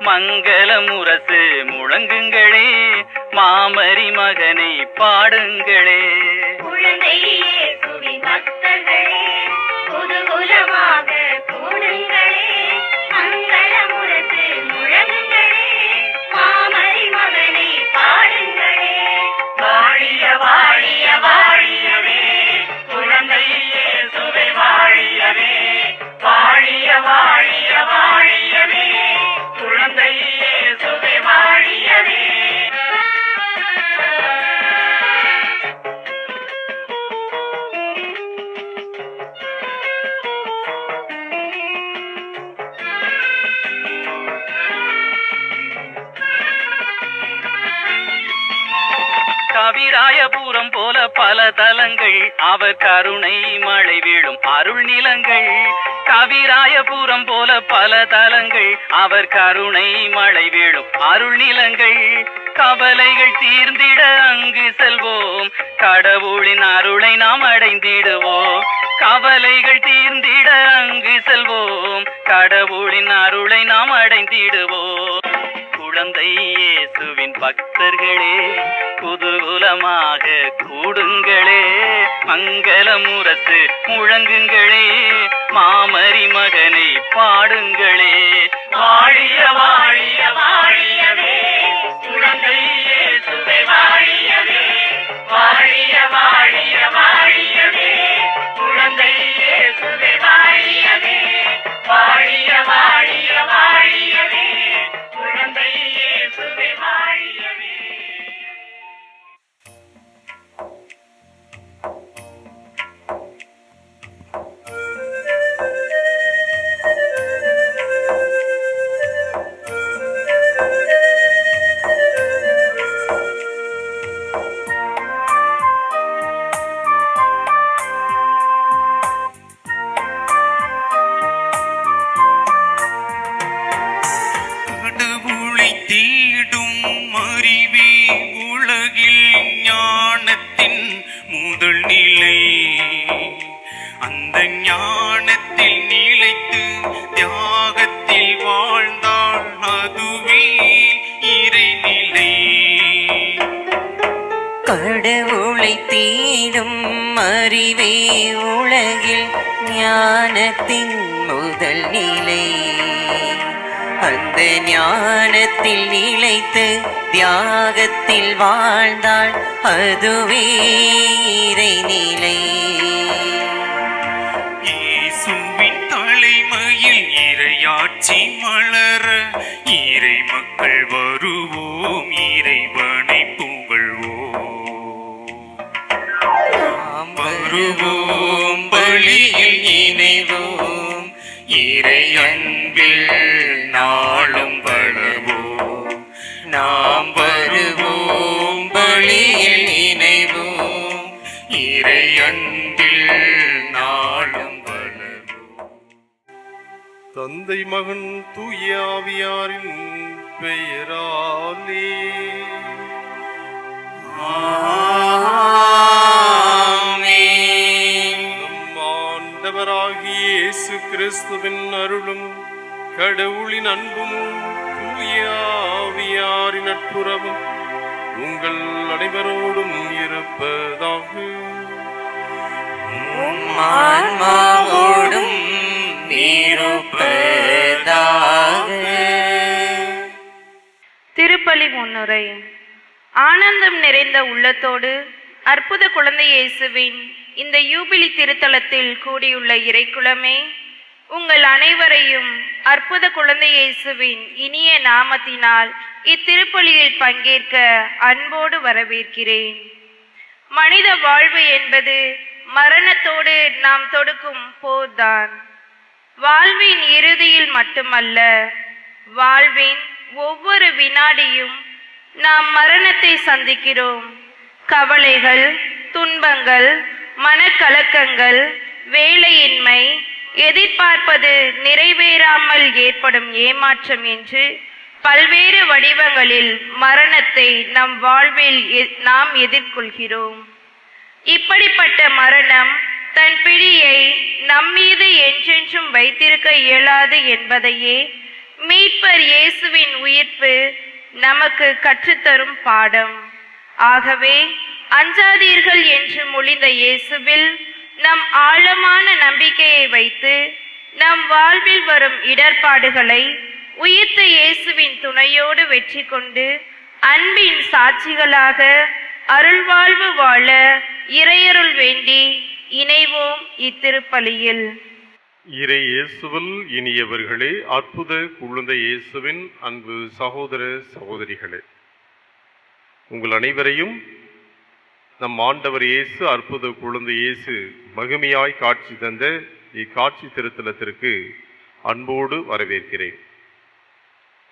மங்கள முரசு முழங்குங்களே, மாமரி மகனை பாடுங்களே. கவிராயபுரம் போல பல தலங்கள், அவர் கருணை மழை வீழும் அருள் நிலங்கள். கவிராயபுரம் போல பல தலங்கள், அவர் கருணை மழை வீழும் அருள் நிலங்கள். கவலைகள் தீர்ந்திட அங்கு செல்வோம், கடவுளின் அருளை நாம் அடைந்திடுவோம். கவலைகள் தீர்ந்திட அங்கு செல்வோம், கடவுளின் அருளை நாம் அடைந்திடுவோம். குழந்தை இயேசுவின் பக்தர்களே, குதூகலமாக கூடுங்களே, மங்கள முரசு முழங்குங்களே, மாமரி மகனை பாடுங்களே. வாழிய வாழிய வாழியவே, குழந்தை இயேசுவே வாழியவே. வாழிய வாழிய வாழியவே, குழந்தை இயேசுவே வாழியவே. வாழிய வாழிய வாழியவே, குழந்தை இயேசுவே வாழியவே. கடவுளை தேடும் அறிவே உலகில் ஞானத்தின் முதல் நிலை. அந்த ஞானத்தில் நிலைத்து தியாகத்தில் வாழ்ந்தாள், அதுவே இறைநிலை. இயேசுவின் தலைமையில் இறையாட்சி மலர இறை மக்கள் வருவோம், இறைவனை வருவோம், பலியில் இணைவோம், இறை அன்பில் நாளும் வளர்வோம். நாம் வருவோம், பலியில் இணைவோம், இறை அன்பில் நாளும் வளர்வோம். தந்தை மகன் தூய ஆவியாரின் பெயராலே இயேசு கிறிஸ்துவின் அருளும் கடவுளின் அன்பும் தூய ஆவியாரின் நட்புறவும் உங்கள் அனைவரோடும் இருப்பதாக. திருப்பலி முன்னுரை. ஆனந்தம் நிறைந்த உள்ளத்தோடு அற்புத குழந்தை இயேசுவின் இந்த யூபிலி திருத்தலத்தில் கூடியுள்ள இறைக்குலமே, உங்கள் அனைவரையும் அற்புத குழந்தை இயேசுவின் இனிய நாமத்தினால் இத்திருப்பலியில் பங்கேற்க அன்போடு வரவேற்கிறேன். மனித வாழ்வு என்பது மரணத்தோடு நாம் தொடுக்கும் போர்தான். வாழ்வின் இறுதியில் மட்டுமல்ல, வாழ்வின் ஒவ்வொரு வினாடியும் நாம் மரணத்தை சந்திக்கிறோம். கவலைகள், துன்பங்கள், மனக்கலக்கங்கள், வேலையின்மை, எதிர்பார்ப்பது நிறைவேறாமல் ஏற்படும் ஏமாற்றம் என்று பல்வேறு வடிவங்களில் மரணத்தை நம் வாழ்வில் நாம் எதிர்கொள்கிறோம். இப்படிப்பட்ட மரணம் தன் பிடியை நம்மீது என்றென்றும் வைத்திருக்க இயலாது என்பதையே மீட்பர் இயேசுவின் உயிர்ப்பு நமக்கு கற்றுத்தரும் பாடம். ஆகவே அஞ்சாதீர்கள் என்று மொழிந்த இயேசுவில் நம் ஆழமான நம்பிக்கையை வைத்து நம் வாழ்வில் வரும் இடர்பாடுகளை உயிர்த்த இயேசுவின் துணையோடு வெற்றி கொண்டு அன்பின் சாட்சிகளாக அருள்வாழ்வு வாழ இறையருள் வேண்டி இணைவோம் இத்திருப்பலியில். இறை இயேசுவில் இனியவர்களே, அற்புத குழந்தை இயேசுவின் அன்பு சகோதர சகோதரிகளே, உங்கள் அனைவரையும் நம் ஆண்டவர் இயேசு, அற்புத குழந்தை இயேசு மகிமையாய் காட்சி தந்த இக்காட்சி திருத்தலத்திற்கு அன்போடு வரவேற்கிறேன்.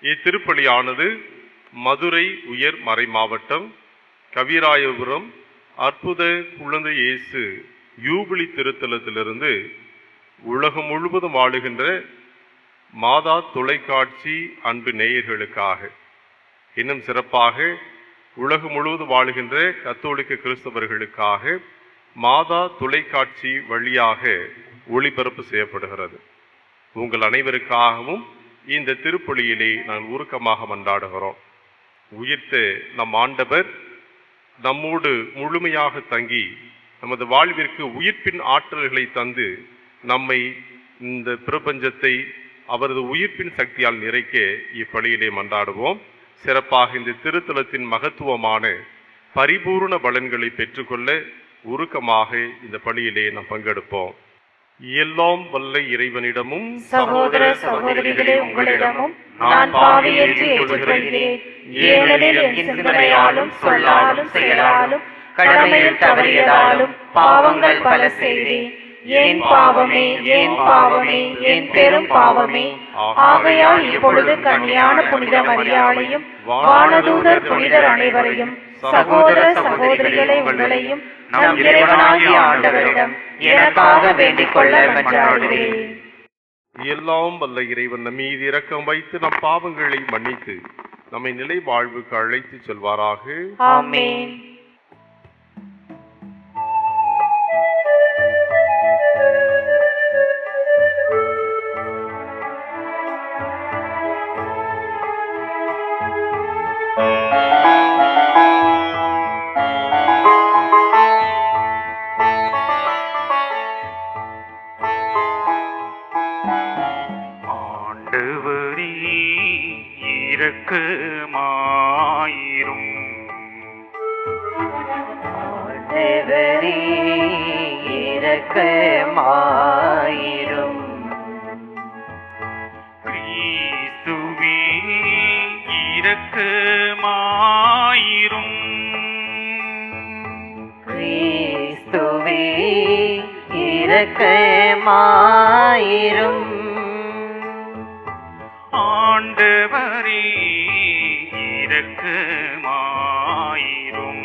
இத்திருப்பலியானது மதுரை உயர் மறை மாவட்டம் கவிராயபுரம் அற்புத குழந்தை இயேசு யூபிலி திருத்தலத்திலிருந்து உலகம் முழுவதும் வாழுகின்ற மாதா தொலைக்காட்சி அன்பு நேயர்களுக்காக, இன்னும் சிறப்பாக உலகம் முழுவதும் வாழுகின்ற கத்தோலிக்க கிறிஸ்தவர்களுக்காக மாதா தொலைக்காட்சி வழியாக ஒளிபரப்பு செய்யப்படுகிறது. உங்கள் அனைவருக்காகவும் இந்த திருப்பலியிலே நான் உருக்கமாக மன்றாடுகிறோம். உயிர்த்த நம் ஆண்டவர் நம்மோடு முழுமையாக தங்கி நமது வாழ்விற்கு உயிர்ப்பின் ஆற்றல்களை தந்து நம்மை இந்த பிரபஞ்சத்தை அவரது உயிர்ப்பின் சக்தியால் நிறைக்க இப்பலியிலே மன்றாடுவோம். சிறப்பாக இந்த திருத்தலத்தின் மகத்துவமான பரிபூர்ண பலன்களை பெற்றுக்கொள்ள உருக்கமாக இந்த பலியிலே நாம் பங்கெடுப்போம். எல்லாம் வல்ல இறைவனிடமும் சகோதர சகோதரிகளே உங்களிடமும் நான் பாவி என்று ஏற்றுக்கொள்கிறேன். ஏனெனில் என் சிந்தனையாலும் சொல்லாலும் செயலாலும் கடமையில் தவறியதாலும் பாவங்கள் பல செய்தேன். என் பாவமே, என் பாவமே, என் பெரும் பாவமே. ஆகையால் இப்பொழுது கன்னியான புனித மரியாளையும் வானதூதர் புனிதர் அனைவரையும் சகோதர சகோதரிகளை உங்களையும் நம் இறைவனாகிய ஆண்டவரிடம் எனக்காக வேண்டிக் கொள்ள மன்றாடுகிறேன். எல்லாம் வல்ல இறைவன் நம் மீது இரக்கம் வைத்து நம் பாவங்களை மன்னித்து நம்மை நிலை வாழ்வுக்கு அழைத்து செல்வாராக. ஆமென். ஆண்டவரே இரக்கமாயிரும். ஆண்டவரே இரக்கமாயிரும். கிறிஸ்துவே இரக்கமாயிரும். கிறிஸ்துவே இரக்கமாயிரும். ஆண்டவரே இரக்கமாயிரும்.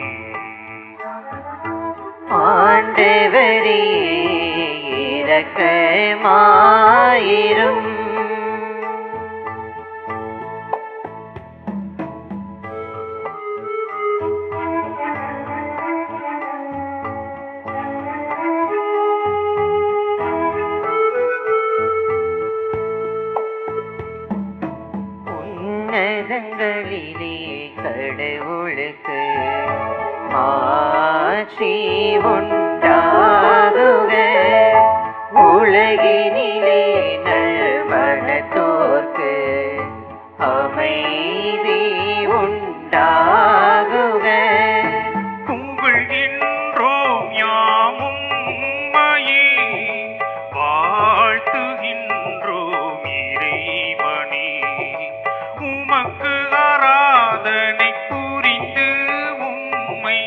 ஆண்டவரே இரக்கமாயிரும். உன்னதங்களிலே கடவுளுக்கு ஆட்சி உண்டாகுக. உலகினிலே நல்மனத்தோர்க்கு அமைதி உண்டாகுக. புகழ்கின்றோம் யாமும் உம்மையே, வாழ்த்துகின்றோம் இறைவனே. உமக்கு ஆராதனை புரிந்து உம்மை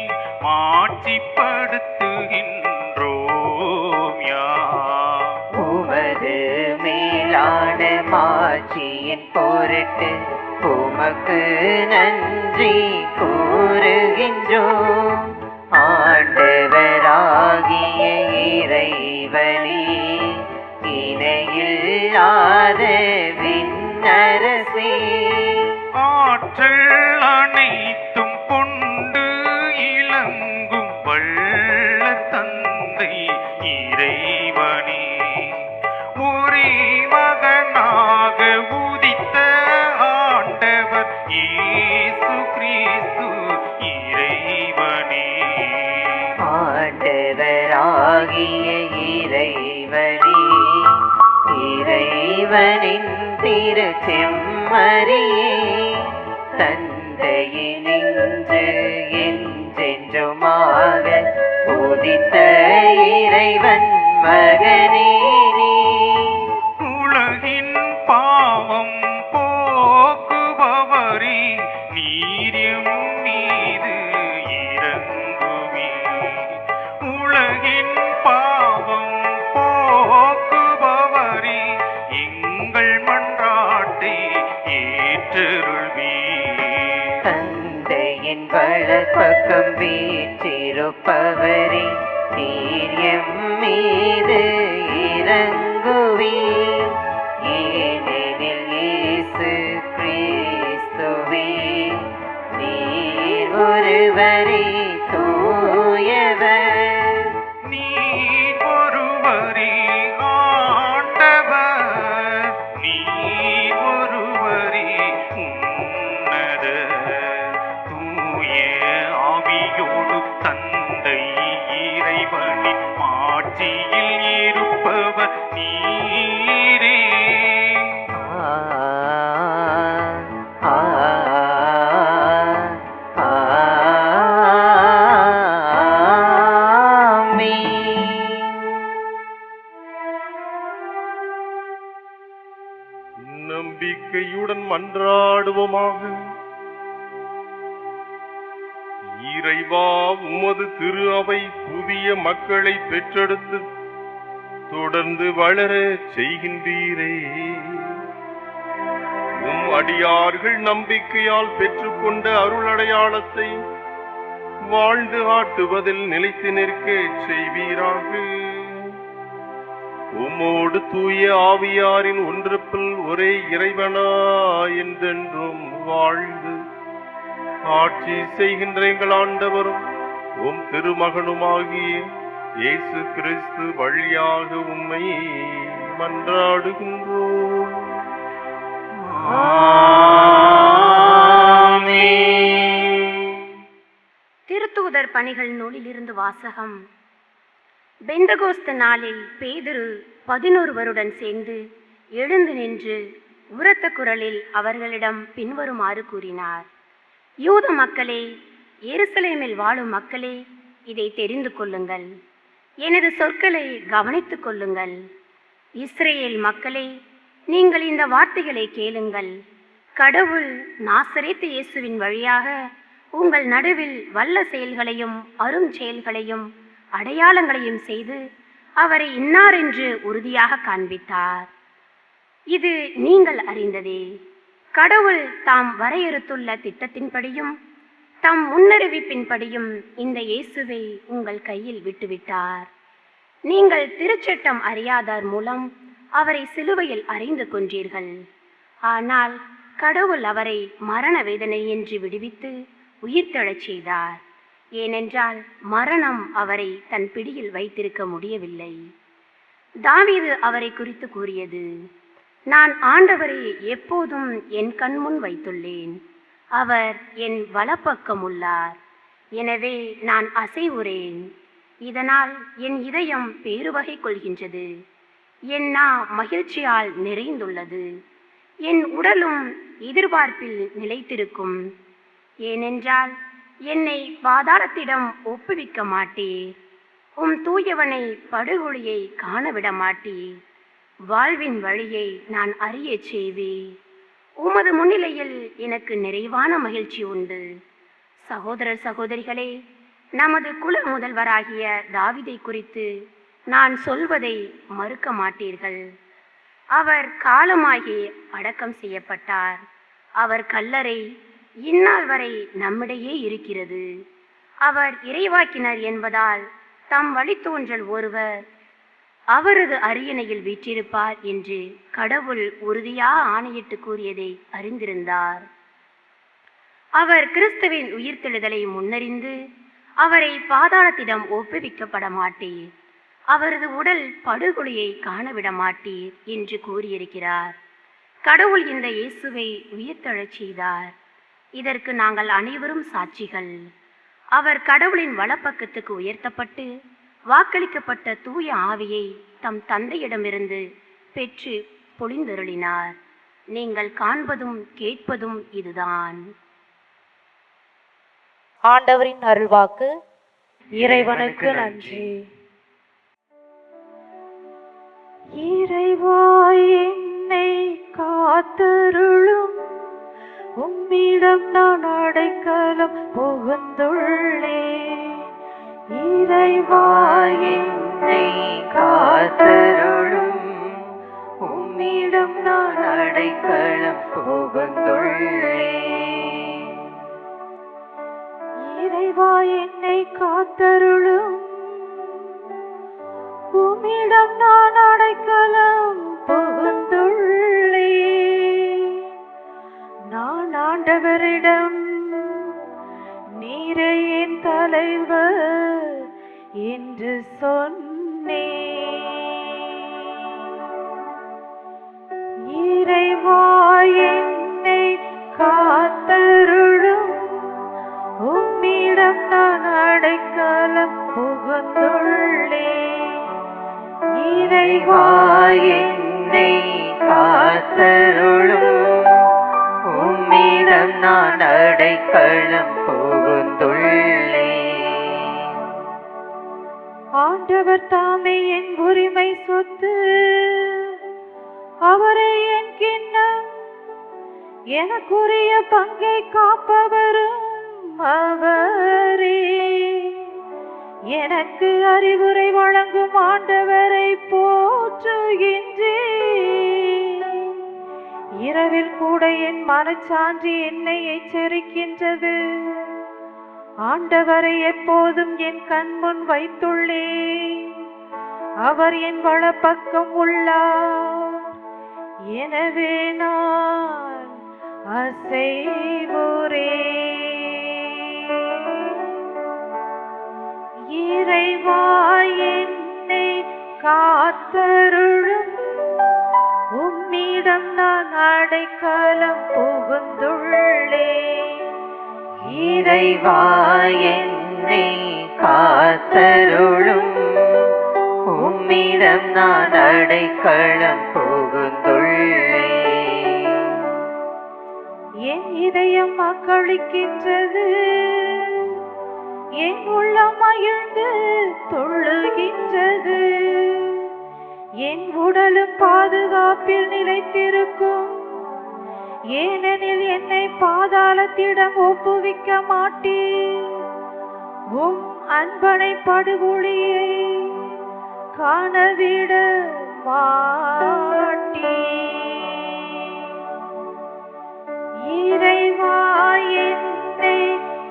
மாட்சிப்படுத்துகின்றோம் யாம். உமது மேலான மாட்சியின் பொருட்டு உமக்கு நன்றி கூறுகின்றோம். ஆண்டவராகிய இறைவனே, இணையில்லாத விண்ணரசே, ஆற்றல் அனைத்தும் கொண்டு இலங்கும் வல்ல தந்தை இறைவனே, ஒரே மகனாக உதித்த இறைவனின் திரு செம்மறியே தந்தையினின்று என்றென்றுமாக உதித்த இறைவன் மகனே நீ. உலகின் பாவம் போக்குபவரே நீரியம் மீது இறங்குமே. உலகின் பாவம் போக்குபவரே எங்கள் மன்றாட்டை ஏற்றருள்வே. தந்தையின் வலப்பக்கம் வீற்றிருப்பவரே நீரியம் மீது இறங்குவீர். ஏனெனில் இயேசு கிறிஸ்துவே நீர் ஒருவரே தூயவர். நீர் ஒருவரே ஆண்டவர், நீர் ஒருவரே உன்னதர். தூய ஆவியோடு தந்தை இறைவனின் ஆட்சியில் இருப்பவர் நீரே. நம்பிக்கையுடன் மன்றாடுவோமாக. இறைவா, உமது திரு அவை புதிய மக்களை பெற்றெடுத்து தொடர்ந்து வளர செய்கின்றீரே. உம் அடியார்கள் நம்பிக்கையால் பெற்றுக்கொண்ட அருள் அடையாளத்தை வாழ்ந்து காட்டுவதில் நிலைத்து நிற்க செய்வீராக. உம்மோடு தூய ஆவியாரின் ஒன்றுப்பில் ஒரே இறைவனா என்றென்றும் வாழ்ந்து ஆட்சி செய்கின்ற எங்கள் ஆண்டவரும் உம் திருமகனுமாகிய இயேசு கிறிஸ்து வழியாக உம்மை மன்றாடுகின்றோம். திருத்தூதர் பணிகள் நூலிலிருந்து வாசகம். பெந்தகோஸ்து நாளில் பேதுரு 11 சேர்ந்து எழுந்து நின்று உரத்த குரலில் அவர்களிடம் பின்வருமாறு கூறினார். யூத மக்களே, எருசலேமில் வாழும் மக்களே, இதை தெரிந்து கொள்ளுங்கள். எனது சொற்களை கவனித்துக் கொள்ளுங்கள். இஸ்ரேல் மக்களே, நீங்கள் இந்த வார்த்தைகளை கேளுங்கள். கடவுள் நாசரேத்து இயேசுவின் வழியாக உங்கள் நடுவில் வல்ல செயல்களையும் அரும் செயல்களையும் அடையாளங்களையும் செய்து அவரை இன்னார் என்று உறுதியாக காண்பித்தார். இது நீங்கள் அறிந்ததே. கடவுள் தாம் வரையறுத்துள்ள திட்டத்தின்படியும் தம் முன்னறிவிப்பின்படியும் இந்த இயேசுவை உங்கள் கையில் விட்டுவிட்டார். நீங்கள் திருச்சட்டம் அறியாதார் மூலம் அவரை சிலுவையில் அறைந்து கொன்றீர்கள். ஆனால் கடவுள் அவரை மரண வேதனையின்றி விடுவித்து உயிர்த்தெழச் செய்தார். ஏனென்றால் மரணம் அவரை தன் பிடியில் வைத்திருக்க முடியவில்லை. தாவீது அவரை குறித்து கூறியது, நான் ஆண்டவரை எப்போதும் என் கண்முன் வைத்துள்ளேன். அவர் என் வலப்பக்கம் உள்ளார். எனவே நான் அசைவுறேன். இதனால் என் இதயம் பேருவகை கொள்கின்றது. என் நா மகிழ்ச்சியால் நிறைந்துள்ளது. என் உடலும் எதிர்பார்ப்பில் நிலைத்திருக்கும். ஏனென்றால் என்னை பாதாளத்திடம் ஒப்புவிக்க மாட்டீர். உம் தூயவனை படுகொலியை காணவிட மாட்டீர். வாழ்வின் வழியை நான் அறியச் செய்வேன். உமது முன்னிலையில் எனக்கு நிறைவான மகிழ்ச்சி உண்டு. சகோதரர் சகோதரிகளே, நமது குல முதல்வராகிய தாவீதை குறித்து நான் சொல்வதை மறுக்க மாட்டீர்கள். அவர் காலமாகி அடக்கம் செய்யப்பட்டார். அவர் கல்லறை இந்நாள் வரை நம்மிடையே இருக்கிறது. அவர் இறைவாக்கினர் என்பதால் தம் வழித்தோன்றல் ஒருவர் அவரது அரியணையில் வீற்றிருப்பார் என்று கடவுள் உறுதியாக ஆணையிட்டு கூறியதை அறிந்திருந்தார். அவர் கிறிஸ்துவின் உயிர்த்தெழுதலை முன்னறிந்து அவரை பாதாளத்திடம் ஒப்புவிக்கப்பட மாட்டீர், அவரது உடல் படுகொலியை காணவிட மாட்டீர் என்று கூறியிருக்கிறார். கடவுள் இந்த இயேசுவை உயிர்த்தெழச் செய்தார். இதற்கு நாங்கள் அனைவரும் சாட்சிகள். அவர் கடவுளின் வலப்பக்கத்துக்கு உயர்த்தப்பட்டு வாக்களிக்கப்பட்ட தூய ஆவியை தம் தந்தையிடமிருந்து பெற்று பொழிந்தருளினார். நீங்கள் காண்பதும் கேட்பதும் இதுதான். ஆண்டவரின் அருள்வாக்கு. இறைவனுக்கு நன்றி. இறைவா என்னை காத்தருளும், உம்மிடம் நான் அடைக்கலம் புகுந்துள்ளேன். இறைவா என்னை காத்தருளும், உம்மிடம் நான் அடைக்கலம் புகுந்துள்ளேன். இறைவா என்னை காத்தருளும், உம்மிடம் நான் அடைக்கலம் புகுந்துள்ளேன். நான் ஆண்டவரிடம் நீரே என் தலைவர் என்று சொன்னேன். இறைவா என்னை காத்தருளும், உம்மிடம் நான் அடைக்கலம் புகுந்துள்ளேன். இறைவா என்னை காத்தருளும், உம்மிடம் நான் அடைக்கலம் புகுந்துள்ளேன். ஆண்டவர் தாமே என் உரிமை சொத்து, அவரே என் கிண்ணம், எனக்குரிய பங்கை காப்பவரும் அவரே. எனக்கு அறிவுரை வழங்கும் ஆண்டவரை போற்றுகின்றேன். இரவில் கூட என் மனச்சான்று என்னை எச்சரிக்கின்றது. ஆண்டவரை எப்போதும் என் கண்முன் வைத்துள்ளேன். அவர் என் வலப்பக்கம் உள்ளார். எனவே நான் அசைவுறேன். இறைவா என்னை காத்தருளும், உம்மிடம் நான் அடைக்கலம் புகுந்துள்ளேன். இறைவா என்னை காத்தருளும், உம்மிடம் நான் அடைக்கலம் புகுந்துள்ளேன். என் இதயம் மக்களிக்கின்றது, என் உள்ளம் மகிழ்ந்து தொழுகின்றது. என் உடலும் பாதுகாப்பில் நிலைத்திருக்கும். ஏனெனில் என்னை பாதாளத்திடம் ஒப்புவிக்க மாட்டேன். உம் அன்பனை படுகொலியை காணவிட மாட்டேன். இறைவா என்னை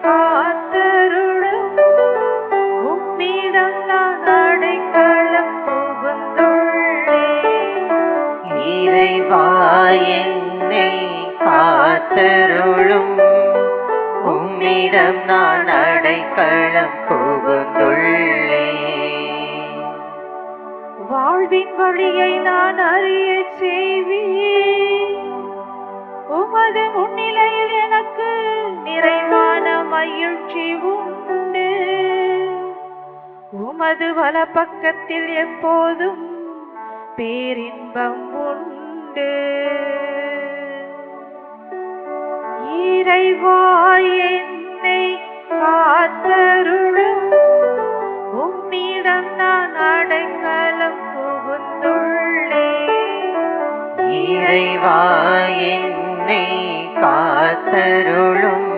காத்தருளும், உம்மிடம் நான் அடைக்கலம் புகுந்துள்ளேன். இறைவா என்னை காத்தருளும், உம்மிடம் நான் அடைக்கலம் புகுந்துள்ளேன். வாழ்வின் வழியை நான் அறிய செய்வேன். உமது முன்னிலையில் எனக்கு நிறைவான மகிழ்ச்சி உண்டு. உமது வலப்பக்கத்தில் எப்போதும் பேரின்பம் உண்டு. இறைவா என்னை காத்தருளும், உம்மிடம் நான் அடைக்கலம் புகுந்துள்ளேன். இறைவா என்னை காத்தருளும்,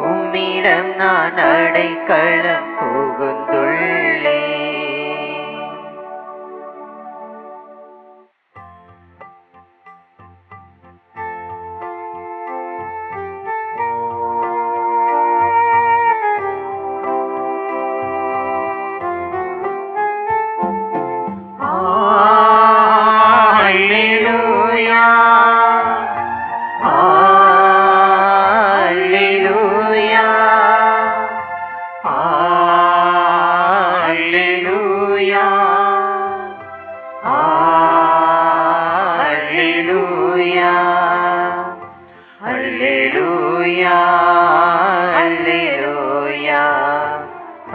உம்மிடம் நான் அடைக்கலம் புகுந்துள்ளேன்.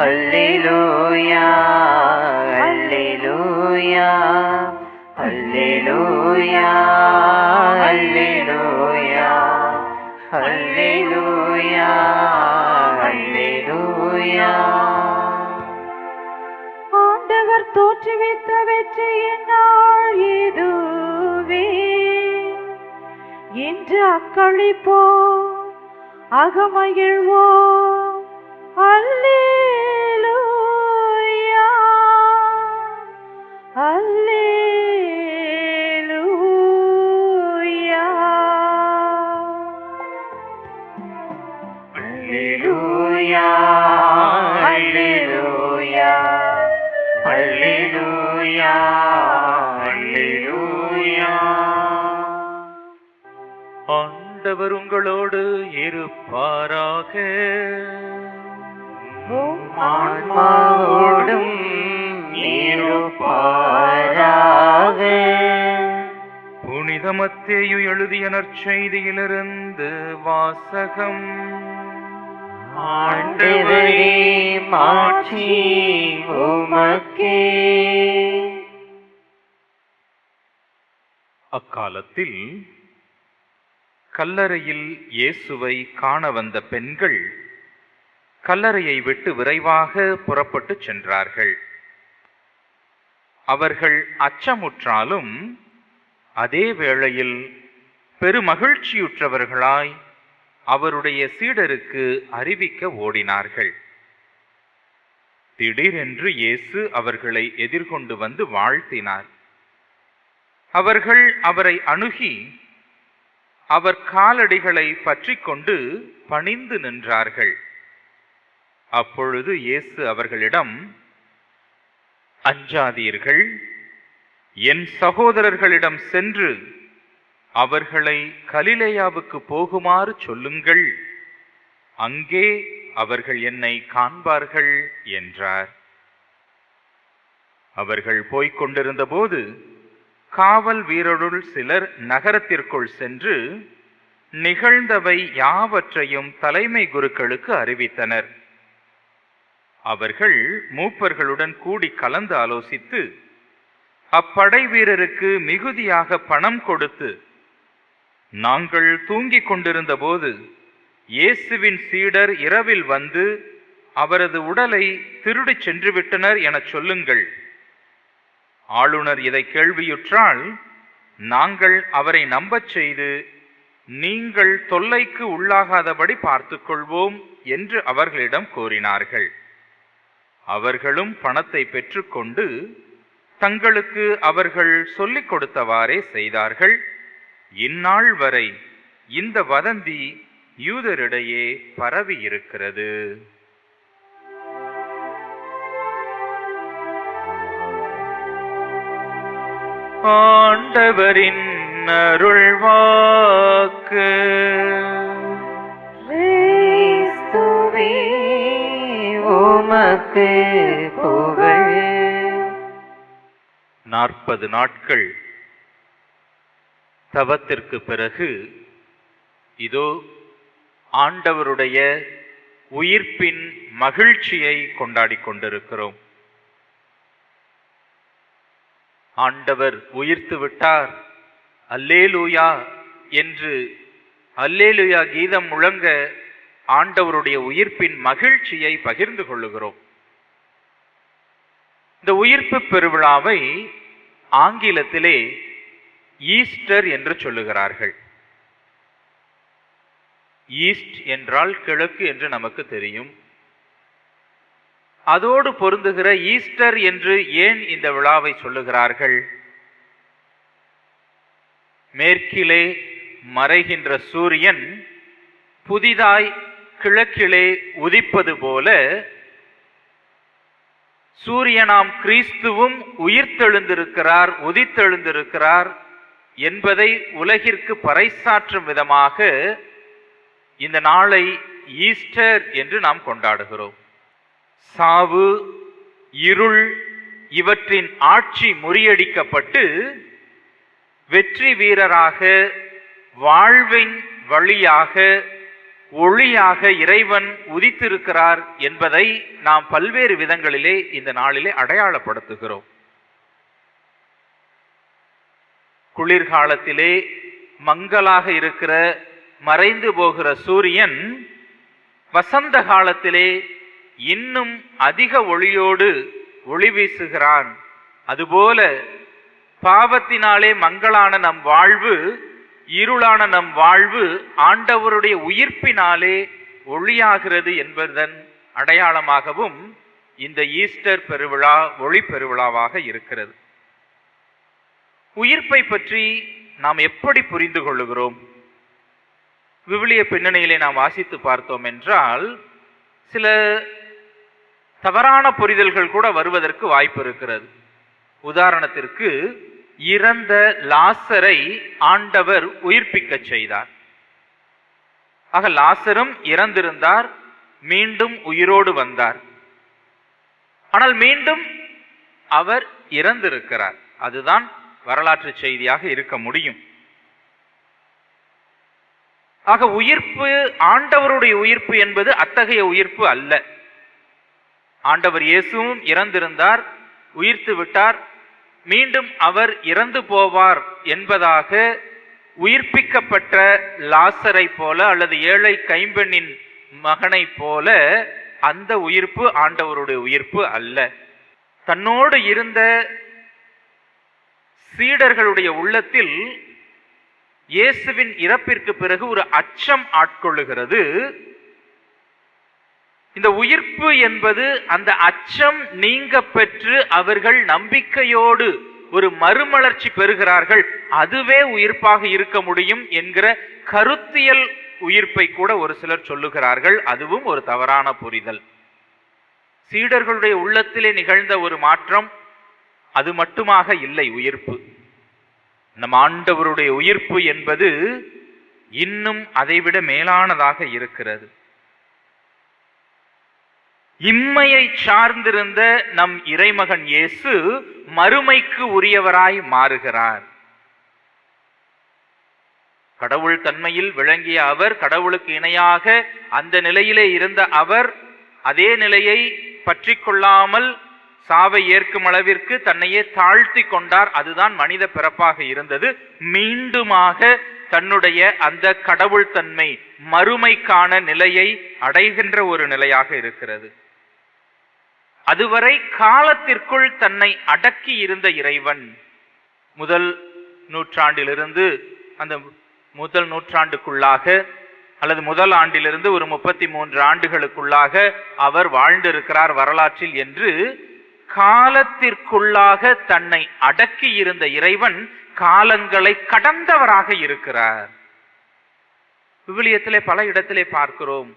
Alleluia, alleluia, அல்லேலூயா அல்லேலூயா அல்லேலூயா அல்லேலூயா. ஆண்டவர் தோற்றுவித்த வெற்றியின் நாள் இதுவே என்று அக்களிப்போம் அகமகிழ்வோம். அல்லேலூயா அல்லேலூயா அல்லேலூயா அல்லேலூயா அல்லேலூயா அல்லேலூயா. ஆண்டவர் உங்களோடு இருப்பாராக. ஆன்மாவோடும் இருப்பாராக. புனித மத்தேயு எழுதிய நற்செய்தியிலிருந்து வாசகம். ஆண்டவரே மாட்சி உமக்கே. அக்காலத்தில் கல்லறையில் இயேசுவை காண வந்த பெண்கள் கல்லறையை விட்டு விரைவாக புறப்பட்டு சென்றார்கள். அவர்கள் அச்சமுற்றாலும் அதே வேளையில் பெருமகிழ்ச்சியுற்றவர்களாய் அவருடைய சீடருக்கு அறிவிக்க ஓடினார்கள். திடீரென்று இயேசு அவர்களை எதிர்கொண்டு வந்து வாழ்த்தினார். அவர்கள் அவரை அணுகி அவர் காலடிகளை பற்றி கொண்டு பணிந்து நின்றார்கள். அப்பொழுது இயேசு அவர்களிடம், அஞ்சாதீர்கள், என் சகோதரர்களிடம் சென்று அவர்களை கலிலேயாவுக்கு போகுமாறு சொல்லுங்கள், அங்கே அவர்கள் என்னை காண்பார்கள் என்றார். அவர்கள் போய்க் கொண்டிருந்த போது காவல் வீரருள் சிலர் நகரத்திற்குள் சென்று நிகழ்ந்தவை யாவற்றையும் தலைமை குருக்களுக்கு அறிவித்தனர். அவர்கள் மூப்பர்களுடன் கூடி கலந்து ஆலோசித்து அப்படை வீரருக்கு மிகுதியாக பணம் கொடுத்து, நாங்கள் தூங்கிக் கொண்டிருந்த போது இயேசுவின் சீடர் இரவில் வந்து அவரது உடலை திருடிச் சென்று விட்டனர் எனச் சொல்லுங்கள். ஆளுநர் இதை கேள்வியுற்றால் நாங்கள் அவரை நம்பச் செய்து நீங்கள் தொல்லைக்கு உள்ளாகாதபடி பார்த்துக் கொள்வோம் என்று அவர்களிடம் கோரினார்கள். அவர்களும் பணத்தை பெற்றுக்கொண்டு தங்களுக்கு அவர்கள் சொல்லிக் கொடுத்தவாறே செய்தார்கள். இந்நாள் வரை இந்த வதந்தி யூதரிடையே பரவி இருக்கிறது. ஆண்டவரின் அருள்வாக்கு. கிறிஸ்துவே உமக்கு புகழ். 40 நாட்கள் தவத்திற்கு பிறகு இதோ ஆண்டவருடைய உயிர்ப்பின் மகிழ்ச்சியை கொண்டாடிக் கொண்டிருக்கிறோம். ஆண்டவர் உயிர்த்து விட்டார், அல்லேலூயா என்று அல்லேலூயா கீதம் முழங்க ஆண்டவருடைய உயிர்ப்பின் மகிழ்ச்சியை பகிர்ந்து கொள்ளுகிறோம். இந்த உயிர்ப்பு பெருவிழாவை ஆங்கிலத்திலே ஈஸ்டர் என்று சொல்லுகிறார்கள். ஈஸ்ட் என்றால் கிழக்கு என்று நமக்கு தெரியும். அதோடு பொருந்துகிற ஈஸ்டர் என்று ஏன் இந்த விழாவை சொல்லுகிறார்கள்? மேற்கிலே மறைகின்ற சூரியன் புதிதாய் கிழக்கிலே உதிப்பது போல சூரியனாம் கிறிஸ்துவும் உயிர்த்தெழுந்திருக்கிறார், உதித்தெழுந்திருக்கிறார் என்பதை உலகிற்கு பறைசாற்றும் விதமாக இந்த நாளை ஈஸ்டர் என்று நாம் கொண்டாடுகிறோம். சாவு, இருள் இவற்றின் ஆட்சி முறியடிக்கப்பட்டு வெற்றி வீரராக வாழ்வின் வழியாக ஒளியாக இறைவன் உதித்திருக்கிறார் என்பதை நாம் பல்வேறு விதங்களிலே இந்த நாளிலே அடையாளப்படுத்துகிறோம். குளிர்காலத்திலே மங்கலாக இருக்கிற மறைந்து போகிற சூரியன் வசந்த காலத்திலே இன்னும் அதிக ஒளியோடு ஒளி வீசுகிறான். அதுபோல பாவத்தினாலே மங்கலான நம் வாழ்வு, இருளான நம் வாழ்வு ஆண்டவருடைய உயிர்ப்பினாலே ஒளியாகிறது என்பதன் அடையாளமாகவும் இந்த ஈஸ்டர் பெருவிழா ஒளி பெருவிழாவாக இருக்கிறது. உயிர்ப்பை பற்றி நாம் எப்படி புரிந்து கொள்ளுகிறோம்? விவிலிய பின்னணியிலே நாம் வாசித்து பார்த்தோம் என்றால் சில தவறான புரிதல்கள் கூட வருவதற்கு வாய்ப்பு இருக்கிறது. உதாரணத்திற்கு, இறந்த லாசரை ஆண்டவர் உயிர்ப்பிக்க செய்தார். ஆக லாசரும் இறந்திருந்தார், மீண்டும் உயிரோடு வந்தார். ஆனால் மீண்டும் அவர் இறந்திருக்கிறார். அதுதான் வரலாற்று செய்தியாக இருக்க முடியும். ஆக உயிர்ப்பு, ஆண்டவருடைய உயிர்ப்பு என்பது அத்தகைய உயிர்ப்பு அல்ல. ஆண்டவர் இயேசுவும் இறந்திருந்தார், உயிர்த்து விட்டார், மீண்டும் அவர் இறந்து போவார் என்பதாக உயிர்ப்பிக்கப்பட்ட லாசரை போல அல்லது ஏழை கைம்பெண்ணின் மகனை போல அந்த உயிர்ப்பு ஆண்டவருடைய உயிர்ப்பு அல்ல. தன்னோடு இருந்த சீடர்களுடைய உள்ளத்தில் இயேசுவின் இறப்பிற்கு பிறகு ஒரு அச்சம் ஆட்கொள்ளுகிறது. இந்த உயிர்ப்பு என்பது அந்த அச்சம் நீங்க பெற்று அவர்கள் நம்பிக்கையோடு ஒரு மறுமலர்ச்சி பெறுகிறார்கள். அதுவே உயிர்ப்பாக இருக்க முடியும் என்கிற கருத்தியல் உயிர்ப்பை கூட ஒரு சிலர் சொல்லுகிறார்கள். அதுவும் ஒரு தவறான புரிதல். சீடர்களுடைய உள்ளத்திலே நிகழ்ந்த ஒரு மாற்றம் அது மட்டுமாக இல்லை உயிர்ப்பு. நம் ஆண்டவருடைய உயிர்ப்பு என்பது இன்னும் அதைவிட மேலானதாக இருக்கிறது. இம்மையை சார்ந்திருந்த நம் இறைமகன் இயேசு மறுமைக்கு உரியவராய் மாறுகிறார். கடவுள் தன்மையில் விளங்கிய அவர், கடவுளுக்கு இணையாக அந்த நிலையிலே இருந்த அவர், அதே நிலையை பற்றி கொள்ளாமல் சாவை ஏற்கும் அளவிற்கு தன்னையே தாழ்த்தி கொண்டார். அதுதான் மனித பிறப்பாக இருந்தது. மீண்டுமாக தன்னுடைய அந்த கடவுள் தன்மை மறுமைக்கான நிலையை அடைகின்ற ஒரு நிலையாக இருக்கிறது. அதுவரை காலத்திற்குள் தன்னை அடக்கி இருந்த இறைவன் முதல் நூற்றாண்டிலிருந்து அந்த முதல் நூற்றாண்டுக்குள்ளாக அல்லது முதல் ஆண்டிலிருந்து ஒரு 33 ஆண்டுகளுக்குள்ளாக அவர் வாழ்ந்திருக்கிறார் வரலாற்றில் என்று காலத்திற்குள்ளாக தன்னை அடக்கி இருந்த இறைவன் காலங்களை கடந்தவராக இருக்கிறார். விவிலியத்திலே பல இடத்திலே பார்க்கிறோம்.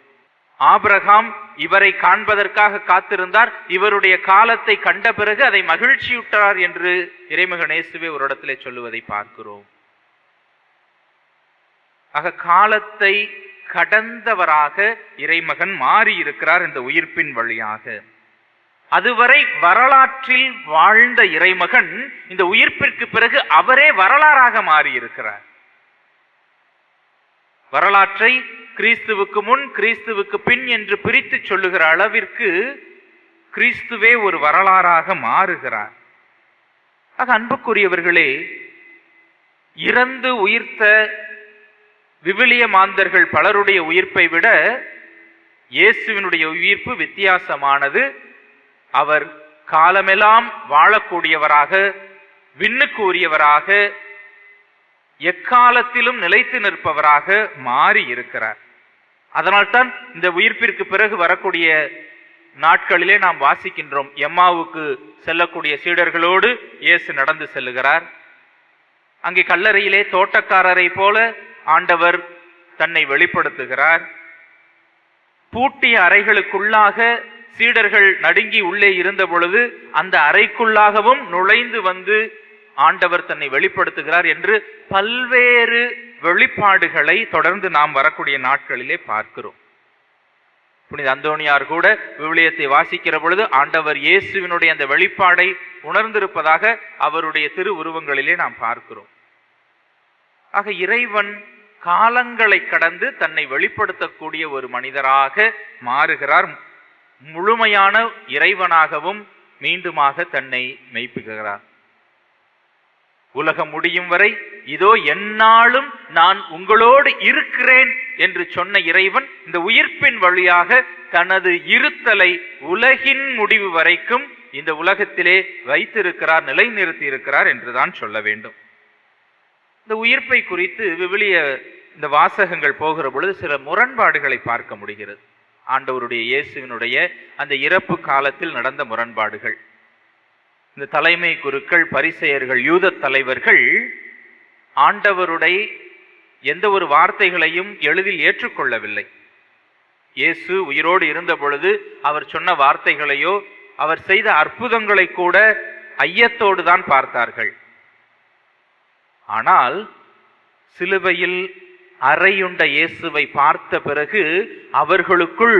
ஆபிரகாம் இவரை காண்பதற்காக காத்திருந்தார், இவருடைய காலத்தை கண்ட பிறகு அதை மகிழ்ச்சியுற்றார் என்று இறைமகன் இயேசுவே ஒரு இடத்திலே சொல்லுவதை பார்க்கிறோம். ஆக காலத்தை கடந்தவராக இறைமகன் மாறி இருக்கிறார் இந்த உயிர்ப்பின் வழியாக. அதுவரை வரலாற்றில் வாழ்ந்த இறைமகன் இந்த உயிர்ப்பிற்கு பிறகு அவரே வரலாறாக மாறி இருக்கிறார். வரலாற்றை கிறிஸ்துவுக்கு முன் கிறிஸ்துவுக்கு பின் என்று பிரித்து சொல்லுகிற அளவிற்கு கிறிஸ்துவே ஒரு வரலாறாக மாறுகிறார். ஆக அன்புக்குரியவர்களே, இறந்து உயிர்த்த விவிலிய மாந்தர்கள் பலருடைய உயிர்ப்பை விட இயேசுவினுடைய உயிர்ப்பு வித்தியாசமானது. அவர் காலமெல்லாம் வாழக்கூடியவராக, விண்ணுக்கு உரியவராக, எக்காலத்திலும் நிலைத்து நிற்பவராக மாறி இருக்கிறார். அதனால்தான் இந்த உயிர்ப்பிற்கு பிறகு வரக்கூடிய நாட்களிலே நாம் வாசிக்கின்றோம். எம்மாவுக்கு செல்லக்கூடிய சீடர்களோடு இயேசு நடந்து செல்லுகிறார். அங்கே கல்லறையிலே தோட்டக்காரரை போல ஆண்டவர் தன்னை வெளிப்படுத்துகிறார். பூட்டிய அறைகளுக்குள்ளாக சீடர்கள் நடுங்கி உள்ளே இருந்த பொழுது அந்த அறைக்குள்ளாகவும் நுழைந்து வந்து ஆண்டவர் தன்னை வெளிப்படுத்துகிறார் என்று பல்வேறு வெளிப்பாடுகளை தொடர்ந்து நாம் வரக்கூடிய நாட்களிலே பார்க்கிறோம். புனித அந்தோணியார் கூட விவிலியத்தை வாசிக்கிற பொழுது ஆண்டவர் இயேசுவினுடைய அந்த வெளிப்பாடை உணர்ந்திருப்பதாக அவருடைய திருவுருவங்களிலே நாம் பார்க்கிறோம். ஆக இறைவன் காலங்களை கடந்து தன்னை வெளிப்படுத்தக்கூடிய ஒரு மனிதராக மாறுகிறார். முழுமையான இறைவனாகவும் மீண்டுமாக தன்னை மெய்ப்பிக்கிறார். உலகம் முடியும் வரை இதோ எந்நாளும் நான் உங்களோடு இருக்கிறேன் என்று சொன்ன இறைவன் இந்த உயிர்ப்பின் வழியாக தனது இருத்தலை உலகின் முடிவு வரைக்கும் இந்த உலகத்திலே வைத்திருக்கிறார், நிலைநிறுத்தி இருக்கிறார் என்றுதான் சொல்ல வேண்டும். இந்த உயிர்ப்பை குறித்து விவிலிய இந்த வாசகங்கள் போகிற பொழுது சில முரண்பாடுகளை பார்க்க முடிகிறது. ஆண்டவருடைய இயேசுவினுடைய அந்த இறப்பு காலத்தில் நடந்த முரண்பாடுகள். இந்த தலைமை குருக்கள், பரிசேயர்கள், யூத தலைவர்கள் ஆண்டவருடைய எந்த ஒரு வார்த்தைகளையும் எளிதில் ஏற்றுக்கொள்ளவில்லை. இயேசு உயிரோடு இருந்த பொழுது அவர் சொன்ன வார்த்தைகளையோ அவர் செய்த அற்புதங்களை கூட ஐயத்தோடு தான் பார்த்தார்கள். ஆனால் சிலுவையில் அறையுண்ட இயேசுவை பார்த்த பிறகு அவர்களுக்குள்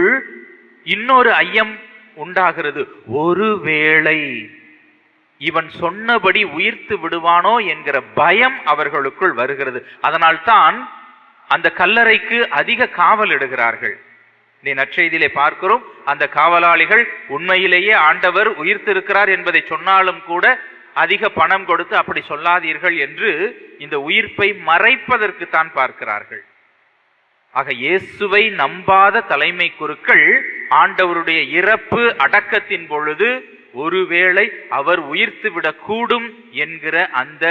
இன்னொரு ஐயம் உண்டாகிறது. ஒருவேளை இவன் சொன்னபடி உயிர்த்து விடுவானோ என்கிற பயம் அவர்களுக்குள் வருகிறது. அதனால்தான் அந்த கல்லறைக்கு அதிக காவல் இடுகிறார்கள். நீ நற்செய்தியிலே பார்க்கிறோம், அந்த காவலாளிகள் உண்மையிலேயே ஆண்டவர் உயிர்த்திருக்கிறார் என்பதை சொன்னாலும் கூட அதிக பணம் கொடுத்து அப்படி சொல்லாதீர்கள் என்று இந்த உயிர்ப்பை மறைப்பதற்கு தான் பார்க்கிறார்கள். ஆக இயேசுவை நம்பாத தலைமை குருக்கள் ஆண்டவருடைய இறப்பு அடக்கத்தின் பொழுது ஒருவேளை அவர் உயிர்த்து விடக்கூடும் என்கிற அந்த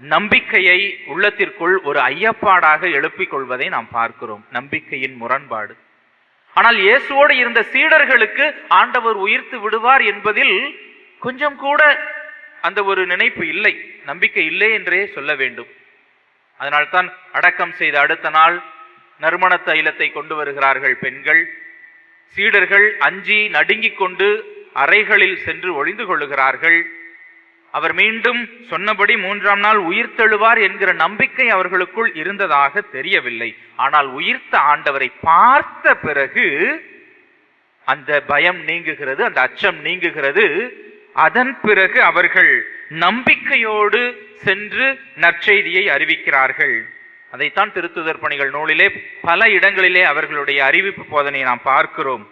நம்பிக்கையை உள்ளத்திற்குள் ஒரு ஐயப்பாடாக எழுப்பிக் கொள்வதை நாம் பார்க்கிறோம். நம்பிக்கையின் முரண்பாடு. ஆனால் இயேசுவோடு இருந்த சீடர்களுக்கு ஆண்டவர் உயிர்த்து விடுவார் என்பதில் கொஞ்சம் கூட அந்த ஒரு நினைப்பு இல்லை, நம்பிக்கை இல்லை என்றே சொல்ல வேண்டும். அதனால்தான் அடக்கம் செய்த அடுத்த நாள் நறுமண தைலத்தை கொண்டு வருகிறார்கள் பெண்கள். சீடர்கள் அஞ்சி நடுங்கிக் கொண்டு அறைகளில் சென்று ஒளிந்து கொள்ளுகிறார்கள். அவர் மீண்டும் சொன்னபடி 3ஆம் நாள் உயிர்த்தெழுவார் என்கிற நம்பிக்கை அவர்களுக்குள் இருந்ததாக தெரியவில்லை. ஆனால் உயிர்த்த ஆண்டவரை பார்த்த பிறகு அந்த பயம் நீங்குகிறது, அந்த அச்சம் நீங்குகிறது. அதன் பிறகு அவர்கள் நம்பிக்கையோடு சென்று நற்செய்தியை அறிவிக்கிறார்கள். அதைத்தான் திருத்துதர் பணிகள் நூலிலே பல இடங்களிலே அவர்களுடைய அறிவிப்பு போதனை நாம் பார்க்கிறோம்.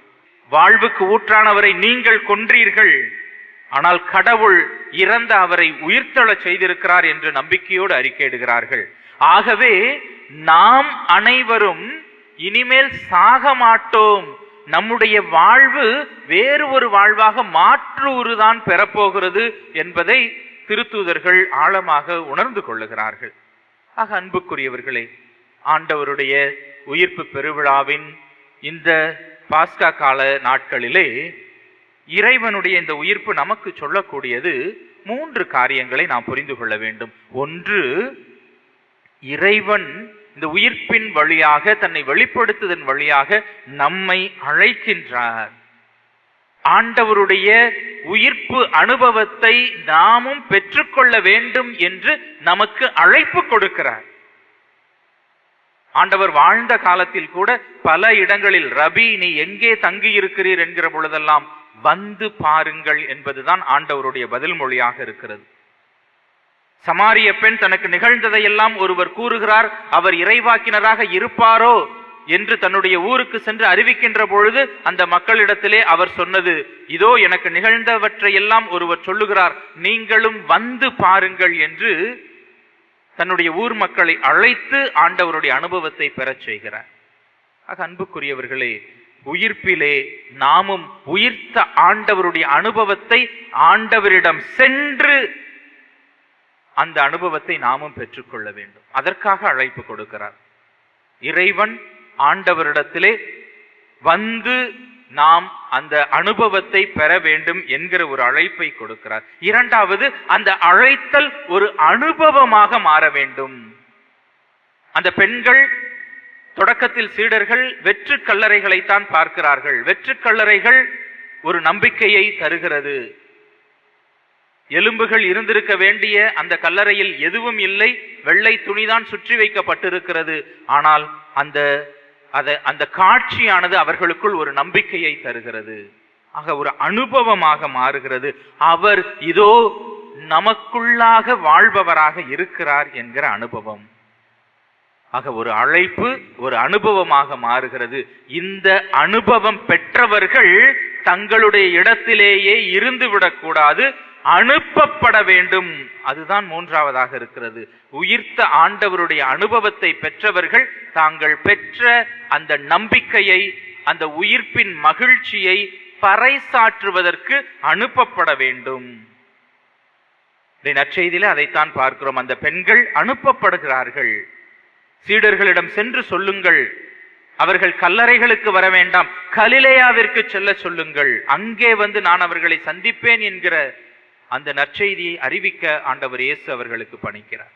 வாழ்வுக்கு ஊற்றானவரை நீங்கள் கொன்றீர்கள், ஆனால் கடவுள் இறந்த அவரை உயிர்த்தெழச் செய்திருக்கிறார் என்று நம்பிக்கையோடு அறிக்கையிடுகிறார்கள். ஆகவே நாம் அனைவரும் இனிமேல் சாக மாட்டோம், நம்முடைய வாழ்வு வேறு ஒரு வாழ்வாக மாற்று உருதான் பெறப்போகிறது என்பதை திருத்தூதர்கள் ஆழமாக உணர்ந்து கொள்ளுகிறார்கள். ஆக அன்புக்குரியவர்களே, ஆண்டவருடைய உயிர்ப்பு பெருவிழாவின் இந்த பாஸ்கா கால நாட்களிலே இறைவனுடைய இந்த உயிர்ப்பு நமக்கு சொல்லக்கூடியது 3 காரியங்களை நாம் புரிந்து கொள்ள வேண்டும். ஒன்று, இறைவன் இந்த உயிர்ப்பின் வழியாக, தன்னை வெளிப்படுத்துவதன் வழியாக நம்மை அழைக்கின்றார். ஆண்டவருடைய உயிர்ப்பு அனுபவத்தை நாமும் பெற்றுக்கொள்ள வேண்டும் என்று நமக்கு அழைப்பு கொடுக்கிறார். ஆண்டவர் வாழ்ந்த காலத்தில் கூட பல இடங்களில் ரபி நீ எங்கே தங்கி இருக்கிறீர் என்கிற பொழுதெல்லாம் வந்து பாருங்கள் என்பதுதான் ஆண்டவருடைய பதில் மொழியாக இருக்கிறது. சமாரிய பெண் தனக்கு நிகழ்ந்ததையெல்லாம் ஒருவர் கூறுகிறார், அவர் இறைவாக்கினராக இருப்பாரோ என்று தன்னுடைய ஊருக்கு சென்று அறிவிக்கின்ற பொழுது அந்த மக்களிடத்திலே அவர் சொன்னது, இதோ எனக்கு நிகழ்ந்தவற்றையெல்லாம் ஒருவர் சொல்லுகிறார், நீங்களும் வந்து பாருங்கள் என்று தன்னுடைய ஊர் மக்களை அழைத்து ஆண்டவருடைய அனுபவத்தை பெறச் செய்கிறார். ஆக அன்புக்குரியவர்களே, உயிர்ப்பிலே நாமும் உயிர்த்த ஆண்டவருடைய அனுபவத்தை ஆண்டவரிடம் சென்று அந்த அனுபவத்தை நாமும் பெற்றுக்கொள்ள வேண்டும். அதற்காக அழைப்பு கொடுக்கிறார். இறைவன் ஆண்டவரிடத்திலே வந்து நாம் அந்த அனுபவத்தை பெற வேண்டும் என்கிற ஒரு அழைப்பை கொடுக்கிறார். இரண்டாவது, அந்த அழைத்தல் ஒரு அனுபவமாக மாற வேண்டும். அந்த பெண்கள் தொடக்கத்தில் சீடர்கள் வெற்று கல்லறைகளைத்தான் பார்க்கிறார்கள். வெற்று கல்லறைகள் ஒரு நம்பிக்கையை தருகிறது. எலும்புகள் இருந்திருக்க வேண்டிய அந்த கல்லறையில் எதுவும் இல்லை, வெள்ளை துணிதான் சுற்றி வைக்கப்பட்டிருக்கிறது. ஆனால் அந்த காட்சியானது அவர்களுக்குள் ஒரு நம்பிக்கையை தருகிறது. ஆக ஒரு அனுபவமாக மாறுகிறது. அவர் இதோ நமக்குள்ளாக வாழ்பவராக இருக்கிறார் என்கிற அனுபவம். ஆக ஒரு அழைப்பு ஒரு அனுபவமாக மாறுகிறது. இந்த அனுபவம் பெற்றவர்கள் தங்களுடைய இடத்திலேயே இருந்து விடக்கூடாது, அனுப்பப்பட வேண்டும். அதுதான் மூன்றாவதாக இருக்கிறது. உயிர்த்த ஆண்டவருடைய அனுபவத்தை பெற்றவர்கள் தாங்கள் பெற்ற அந்த நம்பிக்கையை, அந்த உயிர்ப்பின் மகிழ்ச்சியை பறைசாற்றுவதற்கு அனுப்பப்பட வேண்டும். நற்செய்தியில அதைத்தான் பார்க்கிறோம். அந்த பெண்கள் அனுப்பப்படுகிறார்கள். சீடர்களிடம் சென்று சொல்லுங்கள், அவர்கள் கல்லறைகளுக்கு வர வேண்டாம், கலிலேயாவிற்கு செல்ல சொல்லுங்கள், அங்கே வந்து நான் அவர்களை சந்திப்பேன் என்கிற அந்த நற்செய்தியை அறிவிக்க ஆண்டவர் இயேசு அவர்களுக்கு பணிக்கிறார்.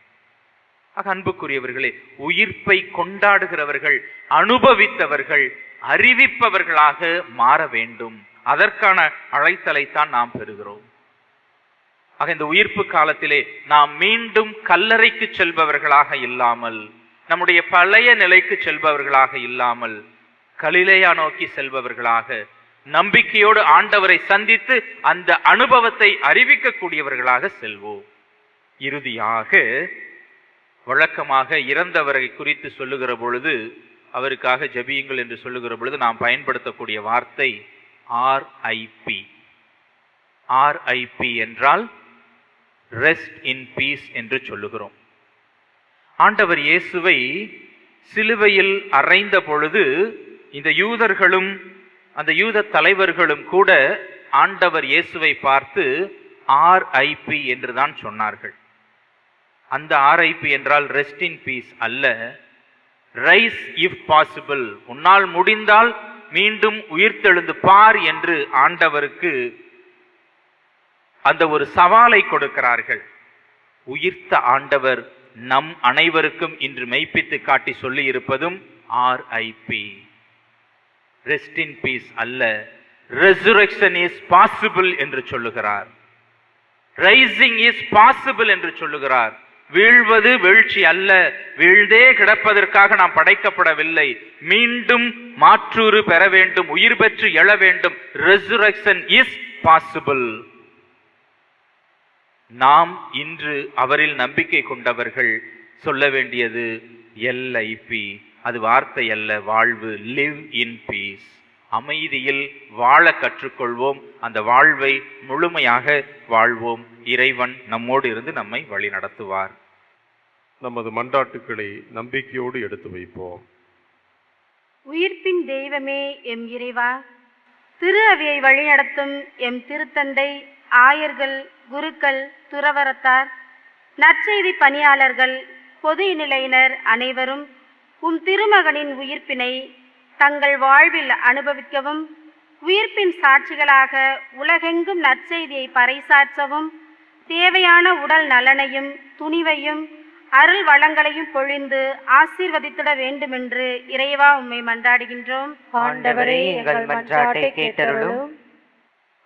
அன்புக்குரியவர்களே, உயிர்ப்பை கொண்டாடுகிறவர்கள், அனுபவித்தவர்கள், அறிவிப்பவர்களாக மாற வேண்டும். அதற்கான அழைத்தலைத்தான் நாம் பெறுகிறோம். இந்த உயிர்ப்பு காலத்திலே நாம் மீண்டும் கல்லறைக்கு செல்பவர்களாக இல்லாமல், நம்முடைய பழைய நிலைக்கு செல்பவர்களாக இல்லாமல், கலிலேயா நோக்கி செல்பவர்களாக, நம்பிக்கையோடு ஆண்டவரை சந்தித்து அந்த அனுபவத்தை அறிவிக்கக்கூடியவர்களாக செல்வோம். இறுதியாக வழக்கமாக இறந்தவரை குறித்து சொல்லுகிற பொழுது, அவருக்காக ஜெபியுங்கள் என்று சொல்லுகிற பொழுது நாம் பயன்படுத்தக்கூடிய வார்த்தை RIP. RIP என்றால் ரெஸ்ட் இன் பீஸ் என்று சொல்லுகிறோம். ஆண்டவர் இயேசுவை சிலுவையில் அறைந்த பொழுது இந்த யூதர்களும் அந்த யூத தலைவர்களும் கூட ஆண்டவர் இயேசுவை பார்த்து RIP என்றுதான் சொன்னார்கள். அந்த RIP என்றால் ரெஸ்ட் இன் பீஸ் அல்ல, ரைஸ் இஃப் பாசிபிள், உன்னால் முடிந்தால் மீண்டும் உயிர்த்தெழுந்து பார் என்று ஆண்டவருக்கு அந்த ஒரு சவாலை கொடுக்கிறார்கள். உயிர்த்த ஆண்டவர் நம் அனைவருக்கும் இன்று மெய்ப்பித்து காட்டி சொல்லி இருப்பதும் RIP, ரெஸ்ட் இன் பீஸ் அல்ல, ரெசரக்ஷன் இஸ் பாசிபிள் என்று சொல்லுகிறார். ரைசிங் இஸ் பாசிபிள் என்று சொல்லுகிறார். வீழ்வது வீழ்ச்சி அல்ல, வீழ்ந்தே கிடப்பதற்காக நாம் படைக்கப்படவில்லை, மீண்டும் மாற்றூறு பெற வேண்டும், உயிர் பெற்று எழ வேண்டும். Resurrection is possible. நாம் இன்று அவரில் நம்பிக்கை கொண்டவர்கள் சொல்ல வேண்டியது LIP. அது வார்த்தை அல்ல, வாழ்வு. Live in peace. அமைதியில் வாழ கற்றுக்கொள்வோம். அந்த வாழ்வை முழுமையாக வாழ்வோம். இறைவன் நம்மோடு இருந்து நம்மை வழி நடத்துவார். நமது மன்றாட்டுக்களை நம்பிக்கையோடு எடுத்து வைப்போம். உயிர்ப்பின் தெய்வமே எம் இறைவா, திரு அவையை வழிநடத்தும் எம் திருத்தந்தை, ஆயர்கள், குருக்கள், துறவரத்தார், நற்செய்தி பணியாளர்கள், பொது நிலையினர் அனைவரும் உம் திருமகனின் உயிர்ப்பினை தங்கள் வாழ்வில் அனுபவிக்கவும், உயிர்ப்பின் சாட்சிகளாக உலகெங்கும் நற்செய்தியை பறைசாற்றவும் தேவையான உடல் நலனையும் துணிவையும் அருள் வளங்களையும் பொழிந்து ஆசீர்வதித்திட வேண்டுமென்று இறைவா உம்மை மன்றாடுகின்றோம். ஆண்டவரே, எங்கள் மன்றாட்டை கேட்டருளும்.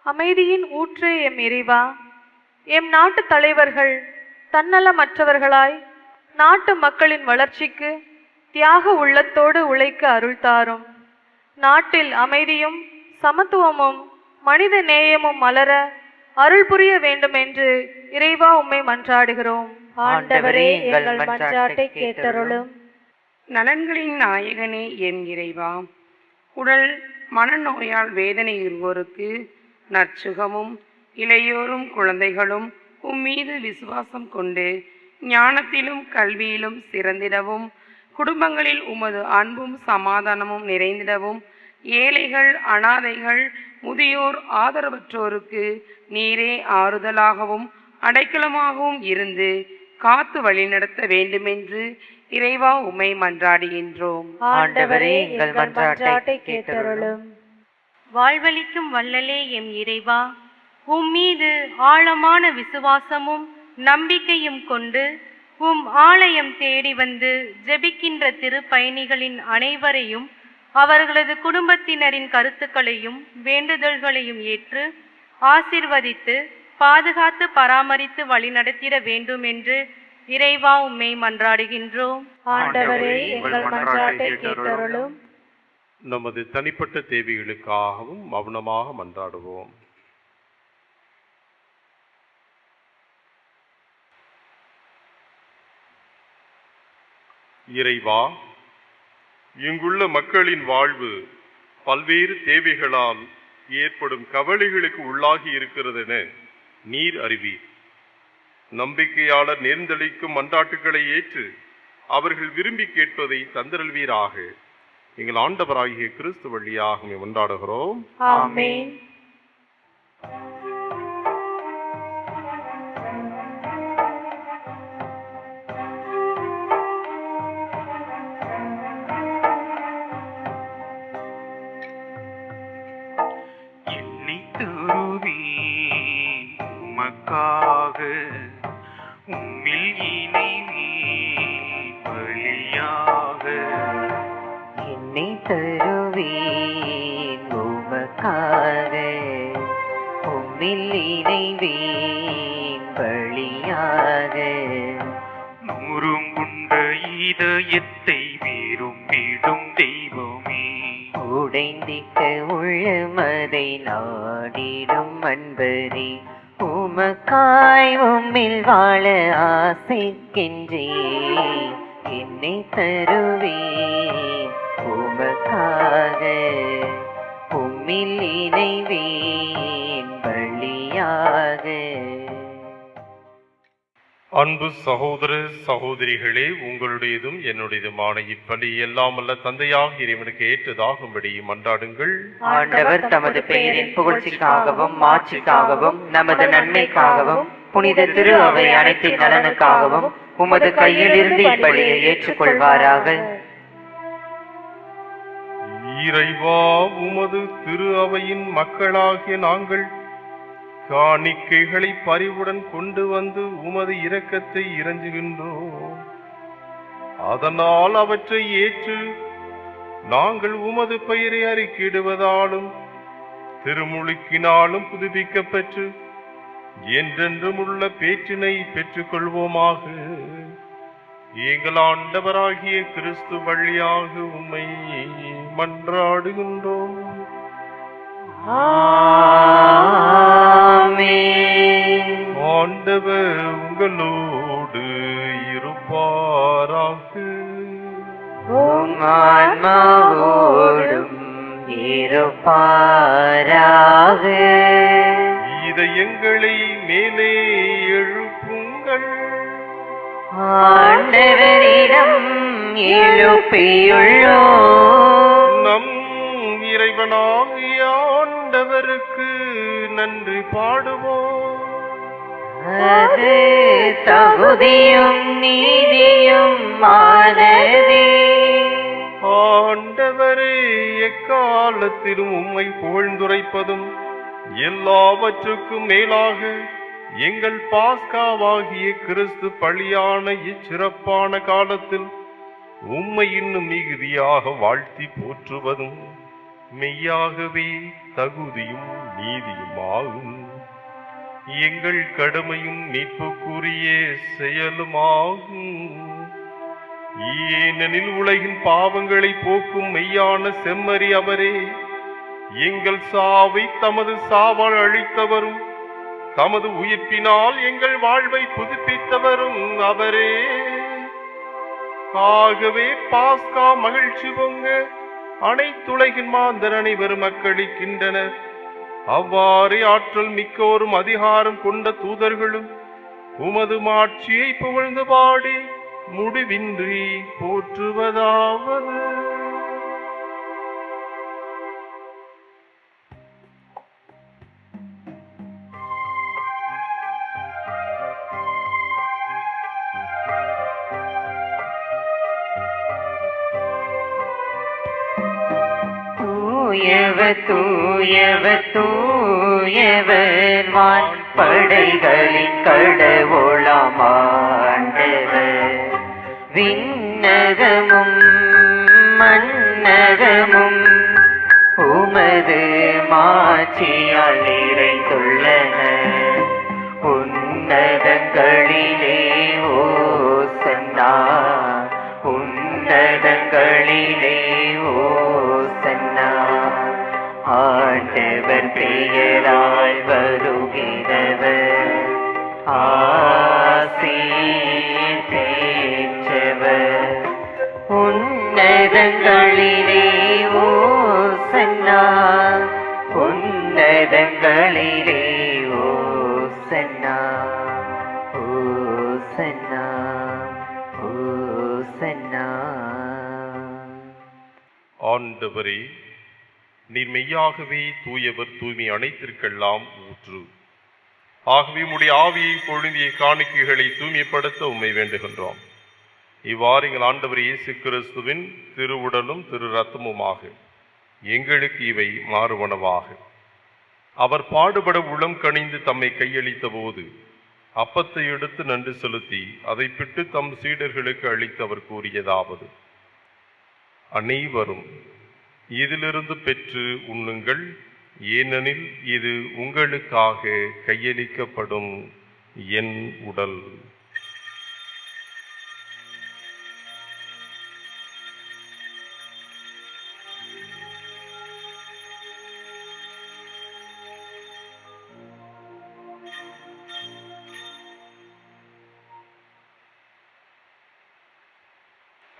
அமைதியின் ஊற்றே எம் இறைவா, எம் நாட்டு தலைவர்கள் தன்னலமற்றவர்களாய் நாட்டு மக்களின் வளர்ச்சிக்கு தியாக உள்ளத்தோடு உழைக்க அருள் தாரும். நாட்டில் அமைதியும் சமத்துவமும் மனித நேயமும் மலர அருள் புரிய வேண்டும் என்று இறைவா உம்மை மன்றாடுகிறோம். ஆண்டவரே, எங்கள் மன்றாட்டை கேட்டருளும். நலன்களின் நாயகனே எம் இறைவா, உடல் மனநோயால் வேதனையுறுவோருக்கு நற்சுகமும் இளையோரும் குழந்தைகளும் உம்மீது விசுவாசம் கொண்டு ஞானத்திலும் கல்வியிலும் சிறந்திடவும், குடும்பங்களில் உமது அன்பும் சமாதானமும் நிறைந்திடவும், ஏழைகள், அனாதைகள், முதியோர், ஆதரவற்றோருக்கு நீரே ஆறுதலாகவும் அடைக்கலமாகவும் இருந்து காத்து வழிநடத்த வேண்டுமென்று இறைவா உம்மை மன்றாடுகின்றோம். ஆண்டவரே, எங்கள் மன்றாட்டை கேட்டருளும். வாழ்வளிக்கும் வள்ளலே எம் இறைவா, உம்மீது ஆழமான விசுவாசமும் நம்பிக்கையும் கொண்டு உம் ஆலயம் தேடி வந்து ஜெபிக்கின்ற திருப்பயணிகளின் அனைவரையும் அவர்களது குடும்பத்தினரின் கருத்துக்களையும் வேண்டுதல்களையும் ஏற்று ஆசீர்வதித்து பாதுகாத்து பராமரித்து வழிநடத்திட வேண்டும் என்று இறைவா உம்மை மன்றாடுகின்றோம். ஆண்டவரே, எங்கள் மன்றாட்டை கேட்டருளும். நமது தனிப்பட்ட தேவைகளுக்காகவும் மௌனமாக மன்றாடுவோம். இறைவா, இங்குள்ள மக்களின் வாழ்வு பல்வேறு தேவைகளால் ஏற்படும் கவலைகளுக்கு உள்ளாகி இருக்கிறதென நீர் அறிவீர். நம்பிக்கையாளர் நேர்ந்தளிக்கும் மன்றாட்டுகளை ஏற்று அவர்கள் விரும்பி கேட்பதை தந்தருள்வீராக. எங்கள் ஆண்டவராகிய கிறிஸ்து வழியாக மன்றாடுகிறோம். ஆமென். உமக்காக உம்மில் இணைவே பலியாக என்னை தருவேன் உமக்காக உம்மில் இணைவேன் பலியாக நூறுங்குண்ட இதயத்தை விரும்பிடும் தெய்வமே உடைந்திக்க உள்ளமதை நாடிடும் அன்பரே உமக்காய் உம்மில் வாழ ஆசைக்கின்றேன் என்னை தருவேன் உமக்காக உம்மில் இணைவேன் பலியாக. அன்பு சகோதர சகோதரிகளே, உங்களுடையதும் என்னுடையதுமான இப்பலி எல்லாம் அல்ல தந்தையாக இறைவனுக்கு ஏற்றதாகும்படி மன்றாடுங்கள். ஆண்டவர் தமது பெயரின் புகழ்ச்சிக்காகவும் மாட்சிக்காகவும் நமது நன்மைக்காகவும் புனித திரு அவை அனைத்தின் நலனுக்காகவும் உமது கையில் இருந்து இப்பலியை ஏற்றுக்கொள்வாராக. இறைவா, உமது திரு அவையின் மக்களாகிய நாங்கள் காணிக்கைகளை பரிவுடன் கொண்டு வந்து உமது இரக்கத்தை இறங்குகின்றோம். அதனால் அவற்றை ஏற்று நாங்கள் உமது பெயரை அறிக்கையிடுவதாலும் திருமுழுக்கினாலும் புதுப்பிக்கப்பெற்று என்றென்றும் உள்ள பேற்றினை பெற்றுக் கொள்வோமாக. எங்கள் ஆண்டவராகிய கிறிஸ்து வழியாக உம்மை மன்றாடுகின்றோம். ஆண்டவர் உங்களோடு இருப்பாராக. ஆன்மாவோடும் இருப்பாராக. இதயங்களை மேலே எழுப்புங்கள். ஆண்டவரிடம் எழுப்பியுள்ளோம். நம் இறைவனாகிய ஆண்டவருக்கு நன்றி பாடுவோம். அது தகுதியும் நீதியும் ஆனதே. ஆண்டவரே, எக்காலத்திலும் உம்மை புகழ்ந்துரைப்பதும் எல்லாவற்றுக்கும் மேலாக எங்கள் பாஸ்காவாகிய கிறிஸ்து பலியான இச்சிறப்பான காலத்தில் உம்மை இன்னும் மிகுதியாக வாழ்த்தி போற்றுவதும் மெய்யாகவே தகுதியும் நீதியும் ஆகும். எங்கள் கடமையும் மீட்புக்குரிய செயலுமாகும். ஏனெனில் உலகின் பாவங்களை போக்கும் மெய்யான செம்மறி அவரே, எங்கள் சாவை தமது சாவால் அழித்தவரும் தமது உயிர்ப்பினால் எங்கள் வாழ்வை புதுப்பித்தவரும் அவரே. ஆகவே பாஸ்கா மகிழ்ச்சி பொங்க அனைத்துலகின் மாந்தர் அனைவரும் மக்களிக்கின்றனர். அவ்வாறே ஆற்றல் மிக்கோரும் அதிகாரம் கொண்ட தூதர்களும் உமது மாட்சியை புகழ்ந்து பாடி முடிவின்றி போற்றுவதாவது. தூயவர் தூயவர் தூயவர் வான் படைகளின் கடவுளாம் ஆண்டவர். விண்ணகமும் மண்ணகமும் உமது மாட்சியால் நிறைந்துள்ளன. உன்னதங்களிலே ஓசன்னா, உன்னதங்களிலே ஓசன்னா. ஆண்டவர் பெயரால் வருகிறவர் ஆசி பெற்றவர். உன்னதங்களிலே ஓசன்னா, உன்னதங்களிலே ஓசன்னா. ஆண்டவரே, நீர் மெய்யாகவே தூயவர், தூய்மை அனைத்திற்கெல்லாம் ஊற்று. ஆகவே உம்முடைய ஆவியை பொழுதிய காணிக்கைகளை தூய்மைப்படுத்த உம்மை வேண்டுகின்றோம். இவ்வாறு எங்கள் ஆண்டவர் இயேசு கிறிஸ்துவின் திருவுடலும் திரு ரத்தமுமாக எங்களுக்கு இவை மாறுவனவாக. அவர் பாடுபட உளம் கனிந்து தம்மை கையளித்த போது அப்பத்தை எடுத்து நன்றி செலுத்தி அதை பிட்டு தம் சீடர்களுக்கு அளித்து அவர் கூறியதாவது: அனைவரும் இதிலிருந்து பெற்று உண்ணுங்கள், ஏனெனில் இது உங்களுக்காக கையளிக்கப்படும் என் உடல்.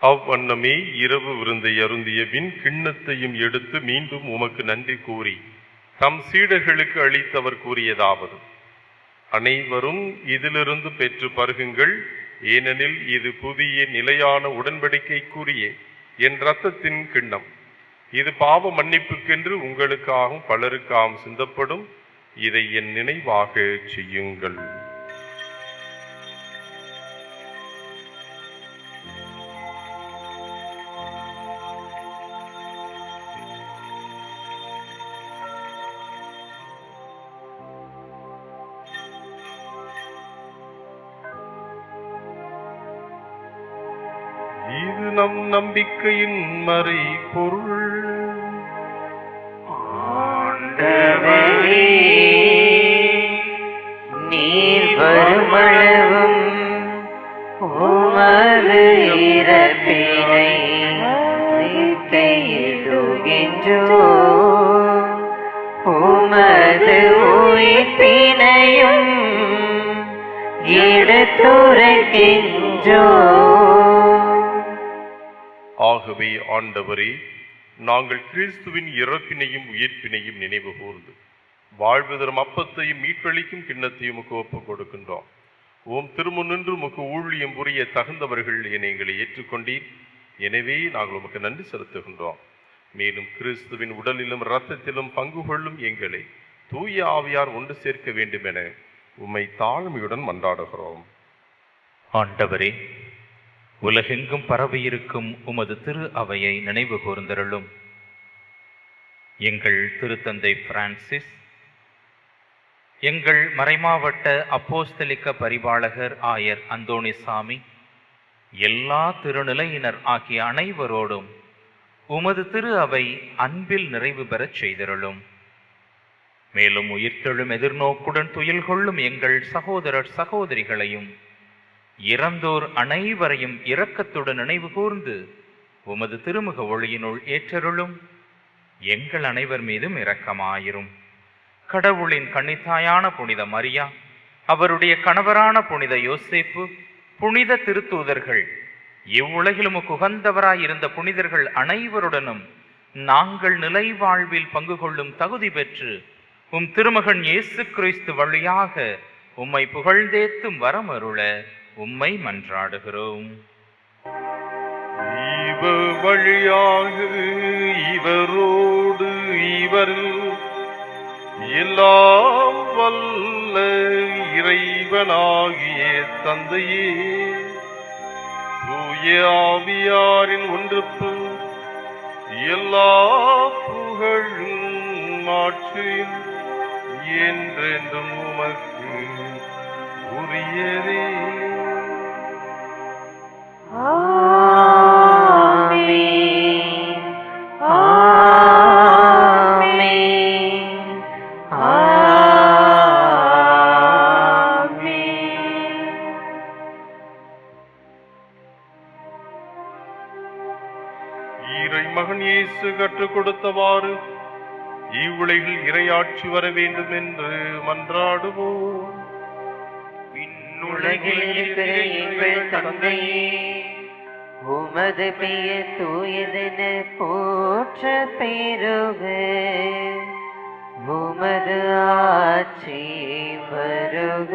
அவ்வண்ணமே இரவு விருந்தை அருந்திய பின் கிண்ணத்தையும் எடுத்து மீண்டும் உமக்கு நன்றி கூறி தம் சீடர்களுக்கு அளித்தவர் கூறியதாவது: அனைவரும் இதிலிருந்து பெற்று பருகுங்கள், ஏனெனில் இது புதிய நிலையான உடன்படிக்கைக்குரிய என் இரத்தத்தின் கிண்ணம். இது பாவ மன்னிப்புக்கென்று உங்களுக்காகவும் பலருக்காகவும் சிந்தப்படும். இதை என் நினைவாக செய்யுங்கள். இது நம் நம்பிக்கையின் மறை பொருள். ஆண்டவரே, நீர் வருமளவும் உமது இறப்பினை அறிக்கையிடுகின்றோம், உமது உயிர்ப்பினையும் எடுத்துரைக்கின்றோம். ஆகவே ஆண்டவரே, நாங்கள் கிறிஸ்துவின் இறப்பினையும் உயிர்ப்பினையும் நினைவு கூர்ந்து வாழ்வு தரும் அப்பத்தையும் மீட்பளிக்கும் கிண்ணத்தையும் ஒப்புக் கொடுக்கின்றோம். ஓம் திருமுன் நின்று உமக்கு ஊழியம் புரிய தகுந்தவர்கள் என எங்களை ஏற்றுக்கொண்டீர். எனவே நாங்கள் உமக்கு நன்றி செலுத்துகின்றோம். மேலும் கிறிஸ்துவின் உடலிலும் இரத்தத்திலும் பங்கு கொள்ளும் எங்களை தூய ஆவியார் ஒன்று சேர்க்க வேண்டும் என உம்மை தாழ்மையுடன் மன்றாடுகிறோம். ஆண்டவரே, உலகெங்கும் பரவியிருக்கும் உமது திரு அவையை நினைவு கூர்ந்தருளும். எங்கள் திருத்தந்தை பிரான்சிஸ், எங்கள் மறைமாவட்ட அப்போஸ்தலிக்க பரிபாலகர் ஆயர் அந்தோணிசாமி, எல்லா திருநிலையினர் ஆகிய அனைவரோடும் உமது திரு அவை அன்பில் நிறைவு பெறச் செய்தருளும். மேலும் உயிர்த்தெழும் எதிர்நோக்குடன் துயில் கொள்ளும் எங்கள் சகோதரர் சகோதரிகளையும் இறந்தோர் அனைவரையும் இரக்கத்துடன் நினைவு கூர்ந்து உமது திருமுக ஒளியினுள் ஏற்றருளும். எங்கள் அனைவர் மீதும் இரக்கமாயிரும். கடவுளின் கன்னித்தாயான புனித மரியா, அவருடைய கணவரான புனித யோசேப்பு, புனித திருத்தூதர்கள், இவ்வுலகிலும் உகந்தவராயிருந்த புனிதர்கள் அனைவருடனும் நாங்கள் நிலை வாழ்வில் பங்கு கொள்ளும் தகுதி பெற்று உம் திருமகன் இயேசு கிறிஸ்து வழியாக உம்மை புகழ்ந்தேத்தும் வரமருள உம்மை மன்றாடுகிறோம். இவர் வழியாக இவரோடு இவரில் எல்லாம் வல்ல இறைவனாகிய தந்தையே, தூய ஆவியாரின் ஒன்றுப்பு எல்லா புகழும் ஆட்சியும் என்றென்றும் உமக்கு உரியதே. ஆமென். ஆமென். ஆமென். இறைமகன் இயேசு கற்றுக் கொடுத்தவாறு இவ்வுலகில் இறையாட்சி வர வேண்டும் என்று மன்றாடுவோம். உலகில் இருக்கிற எங்கள் தந்தையே, உமது பெயர் தூயதென போற்ற பெருக, உமது ஆட்சி வருக,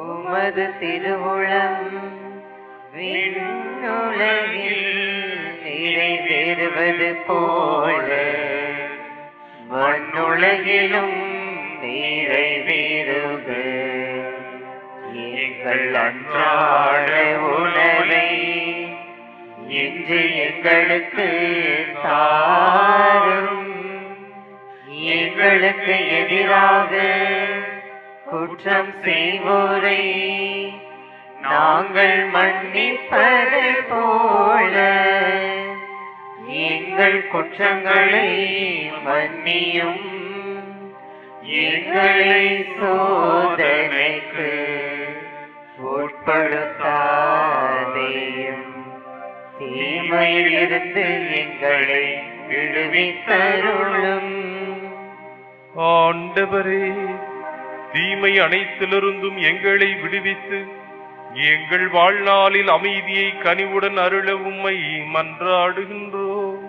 உமது திருவுளம் விண்ணுலகில் நிறைவேறுவது நிறைவேறுவது போல மண்ணுலகிலும் நிறைவேறுக. எங்கள் அன்றாட உணவை இன்று எங்களுக்கு தாரும். எங்களுக்கு எதிராக குற்றம் செய்வோரை நாங்கள் மன்னிப்பது போல எங்கள் குற்றங்களை மன்னியும். எங்களை சோதனைக்கு உட்படுத்தாதேயும், தீமையிலிருந்து எங்களை விடுவித்தருளும். ஆண்டவரே, தீமை அனைத்திலிருந்தும் எங்களை விடுவித்து எங்கள் வாழ்நாளில் அமைதியை கனிவுடன் அருள உம்மை மன்றாடுகின்றோம்.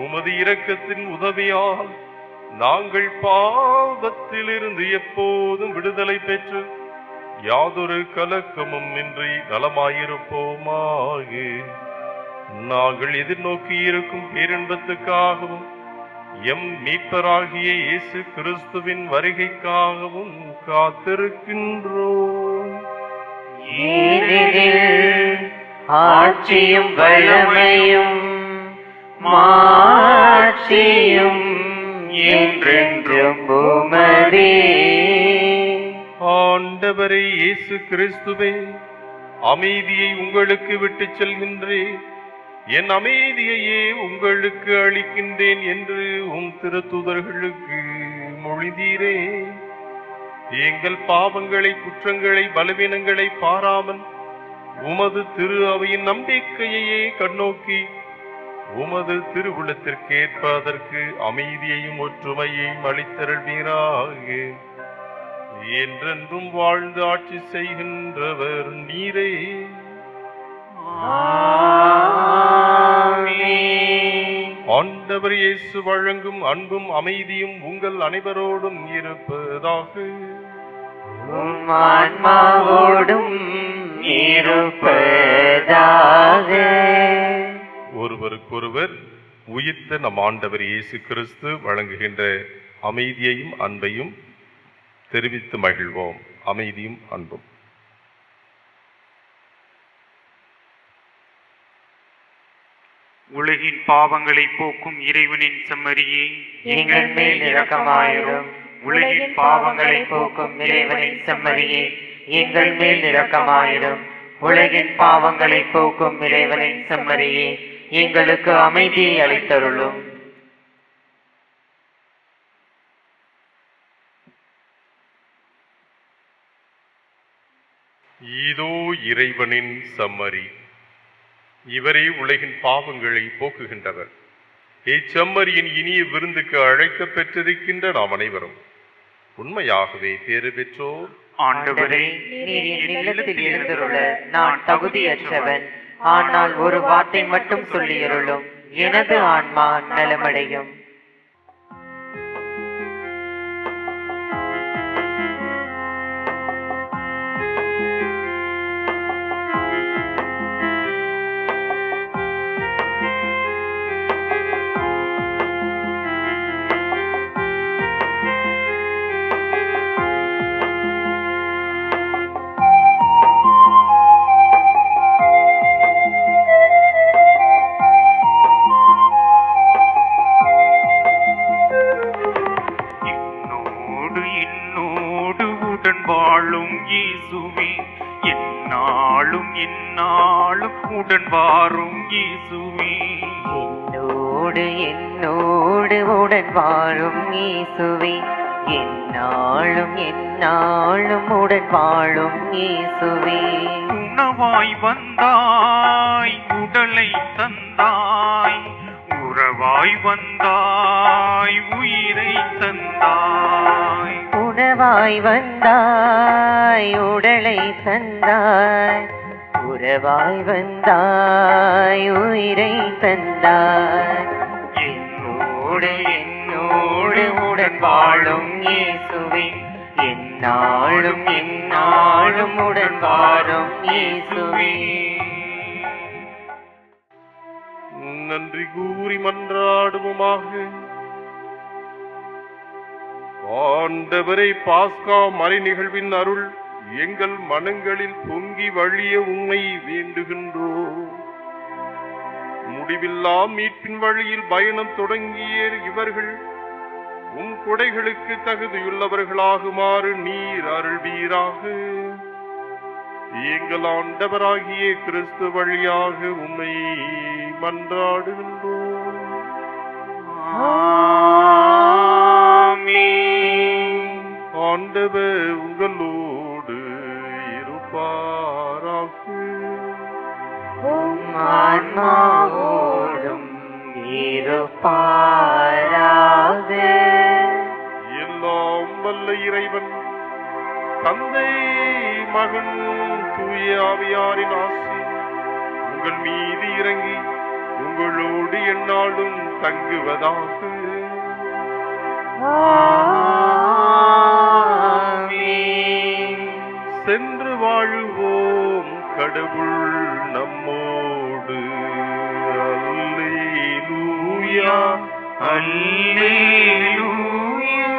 உமது இரக்கத்தின் உதவியால் நாங்கள் பாவத்திலிருந்து எப்போதும் விடுதலை பெற்று யாதொரு கலக்கமும் இன்றி நலமாயிருப்போமாக. நாங்கள் எதிர்நோக்கி இருக்கும் பேரின்பத்துக்காகவும் எம் மீட்பராகிய இயேசு கிறிஸ்துவின் வருகைக்காகவும் காத்திருக்கின்றோம். ஏனெனில் ஆட்சியும் வல்லமையும் மாட்சியும் என்றென்றும் உமதே. ஆண்டவரே இயேசு கிறிஸ்துவே, அமைதியை உங்களுக்கு விட்டுச் செல்கின்றேன், என் அமைதியையே உங்களுக்கு அளிக்கின்றேன் என்று உம் திருத்தூதர்களுக்கு மொழிந்தீரே. எங்கள் பாவங்களை, குற்றங்களை, பலவீனங்களை பாராமல் உமது திரு அவையின் நம்பிக்கையையே கண்ணோக்கி உமது திருவுளத்திற்கேற்ப அதற்கு அமைதியையும் ஒற்றுமையையும் அளித்தருள்வீராக. என்றென்றும் வாழ்ந்து ஆட்சி செய்கின்றவர் நீரே. ஆண்டவர் இயேசு வழங்கும் அன்பும் அமைதியும் உங்கள் அனைவரோடும் இருப்பதாக. உம் ஆன்மாவோடும் இருப்பதாக. ஒருவருக்கொருவர் உயிர்த்த நம் ஆண்டவர் இயேசு கிறிஸ்து வழங்குகின்ற அமைதியையும் அன்பையும் தெரிவித்து மகிழ்வோம். அமைதியும் அன்பும். உலகின் பாவங்களை போக்கும் இறைவனின் செம்மறியே, எங்கள் மேல் இரக்கமாயிரும். உலகின் பாவங்களை போக்கும் இறைவனின் செம்மறியே, எங்கள் மேல் இரக்கமாயிரும். உலகின் பாவங்களை போக்கும் இறைவனின் செம்மறியே, எங்களுக்கு அமைதியை அளித்தருளும். இதோ இறைவனின் செம்மறி, இவரே உலகின் பாவங்களை போக்குகின்றவர். இச்செம்மறியின் இனிய விருந்துக்கு அழைக்க பெற்றிருக்கின்ற நாம் அனைவரும் உண்மையாகவே பேறு பெற்றோர். ஆண்டவரே, நீர் என் இல்லத்தில் எழுந்தருள நான் தகுதியற்றவன். ஆனால் ஒரு வார்த்தை மட்டும் சொல்லியருளும், எனது ஆன்மா நலமடையும். என்னோடு உடன் வாழும் இயேசுவே, என்னாலும் என்னாலும் உடன் வாழும் இயேசுவே. உணவாய் வந்தாய், உடலை தந்தாய், உறவாய் வந்தாய், உயிரை தந்தாய். உணவாய் வந்தாய், உடலை தந்தாய், உறவாய் வந்தாய், உயிரை தந்தாய். என்னோடு உடன் வாழும் இயேசுவே, என்னாலும் என்னாலும் உடன் வாழும் இயேசுவே. நன்றி கூறி மன்றாடுவோமாக. ஆண்டவரை, பாஸ்கா மறை நிகழ்வின் அருள் எங்கள் மனங்களில் பொங்கி வழிய உம்மை வேண்டுகின்றோம். முடிவில்லா மீட்பின் வழியில் பயணம் தொடங்கிய இவர்கள் உம் கொடைகளுக்கு தகுதியுள்ளவர்களாகுமாறு நீர் அருள்வீராக. எங்கள் ஆண்டவராகிய கிறிஸ்து வழியாக உம்மை மன்றாடுகின்றோம். ஆண்டவர் உங்களோடு இருப்பாராக. ஆன்மாவோடும் இருப்பாராக. எல்லாம் வல்ல இறைவன் தந்தை, மகன், தூய ஆவியாரின் ஆசி உங்கள் மீது இறங்கி உங்களோடு எந்நாளும் தங்குவதாக. சென்று வாழுவோம், கடவுள் நம்மோடு. அல்லேலூயா, அல்லேலூயா.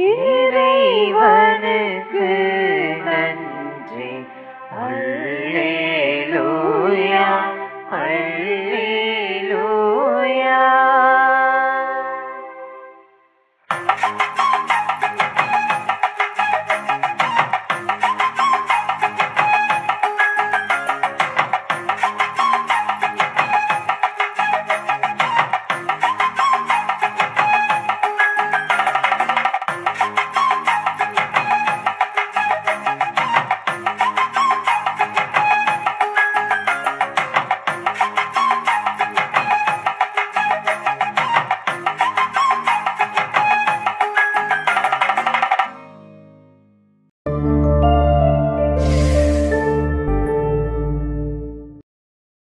இறைவனுக்கு நன்றி. அல்லேலூயா, அல்லேலூயா.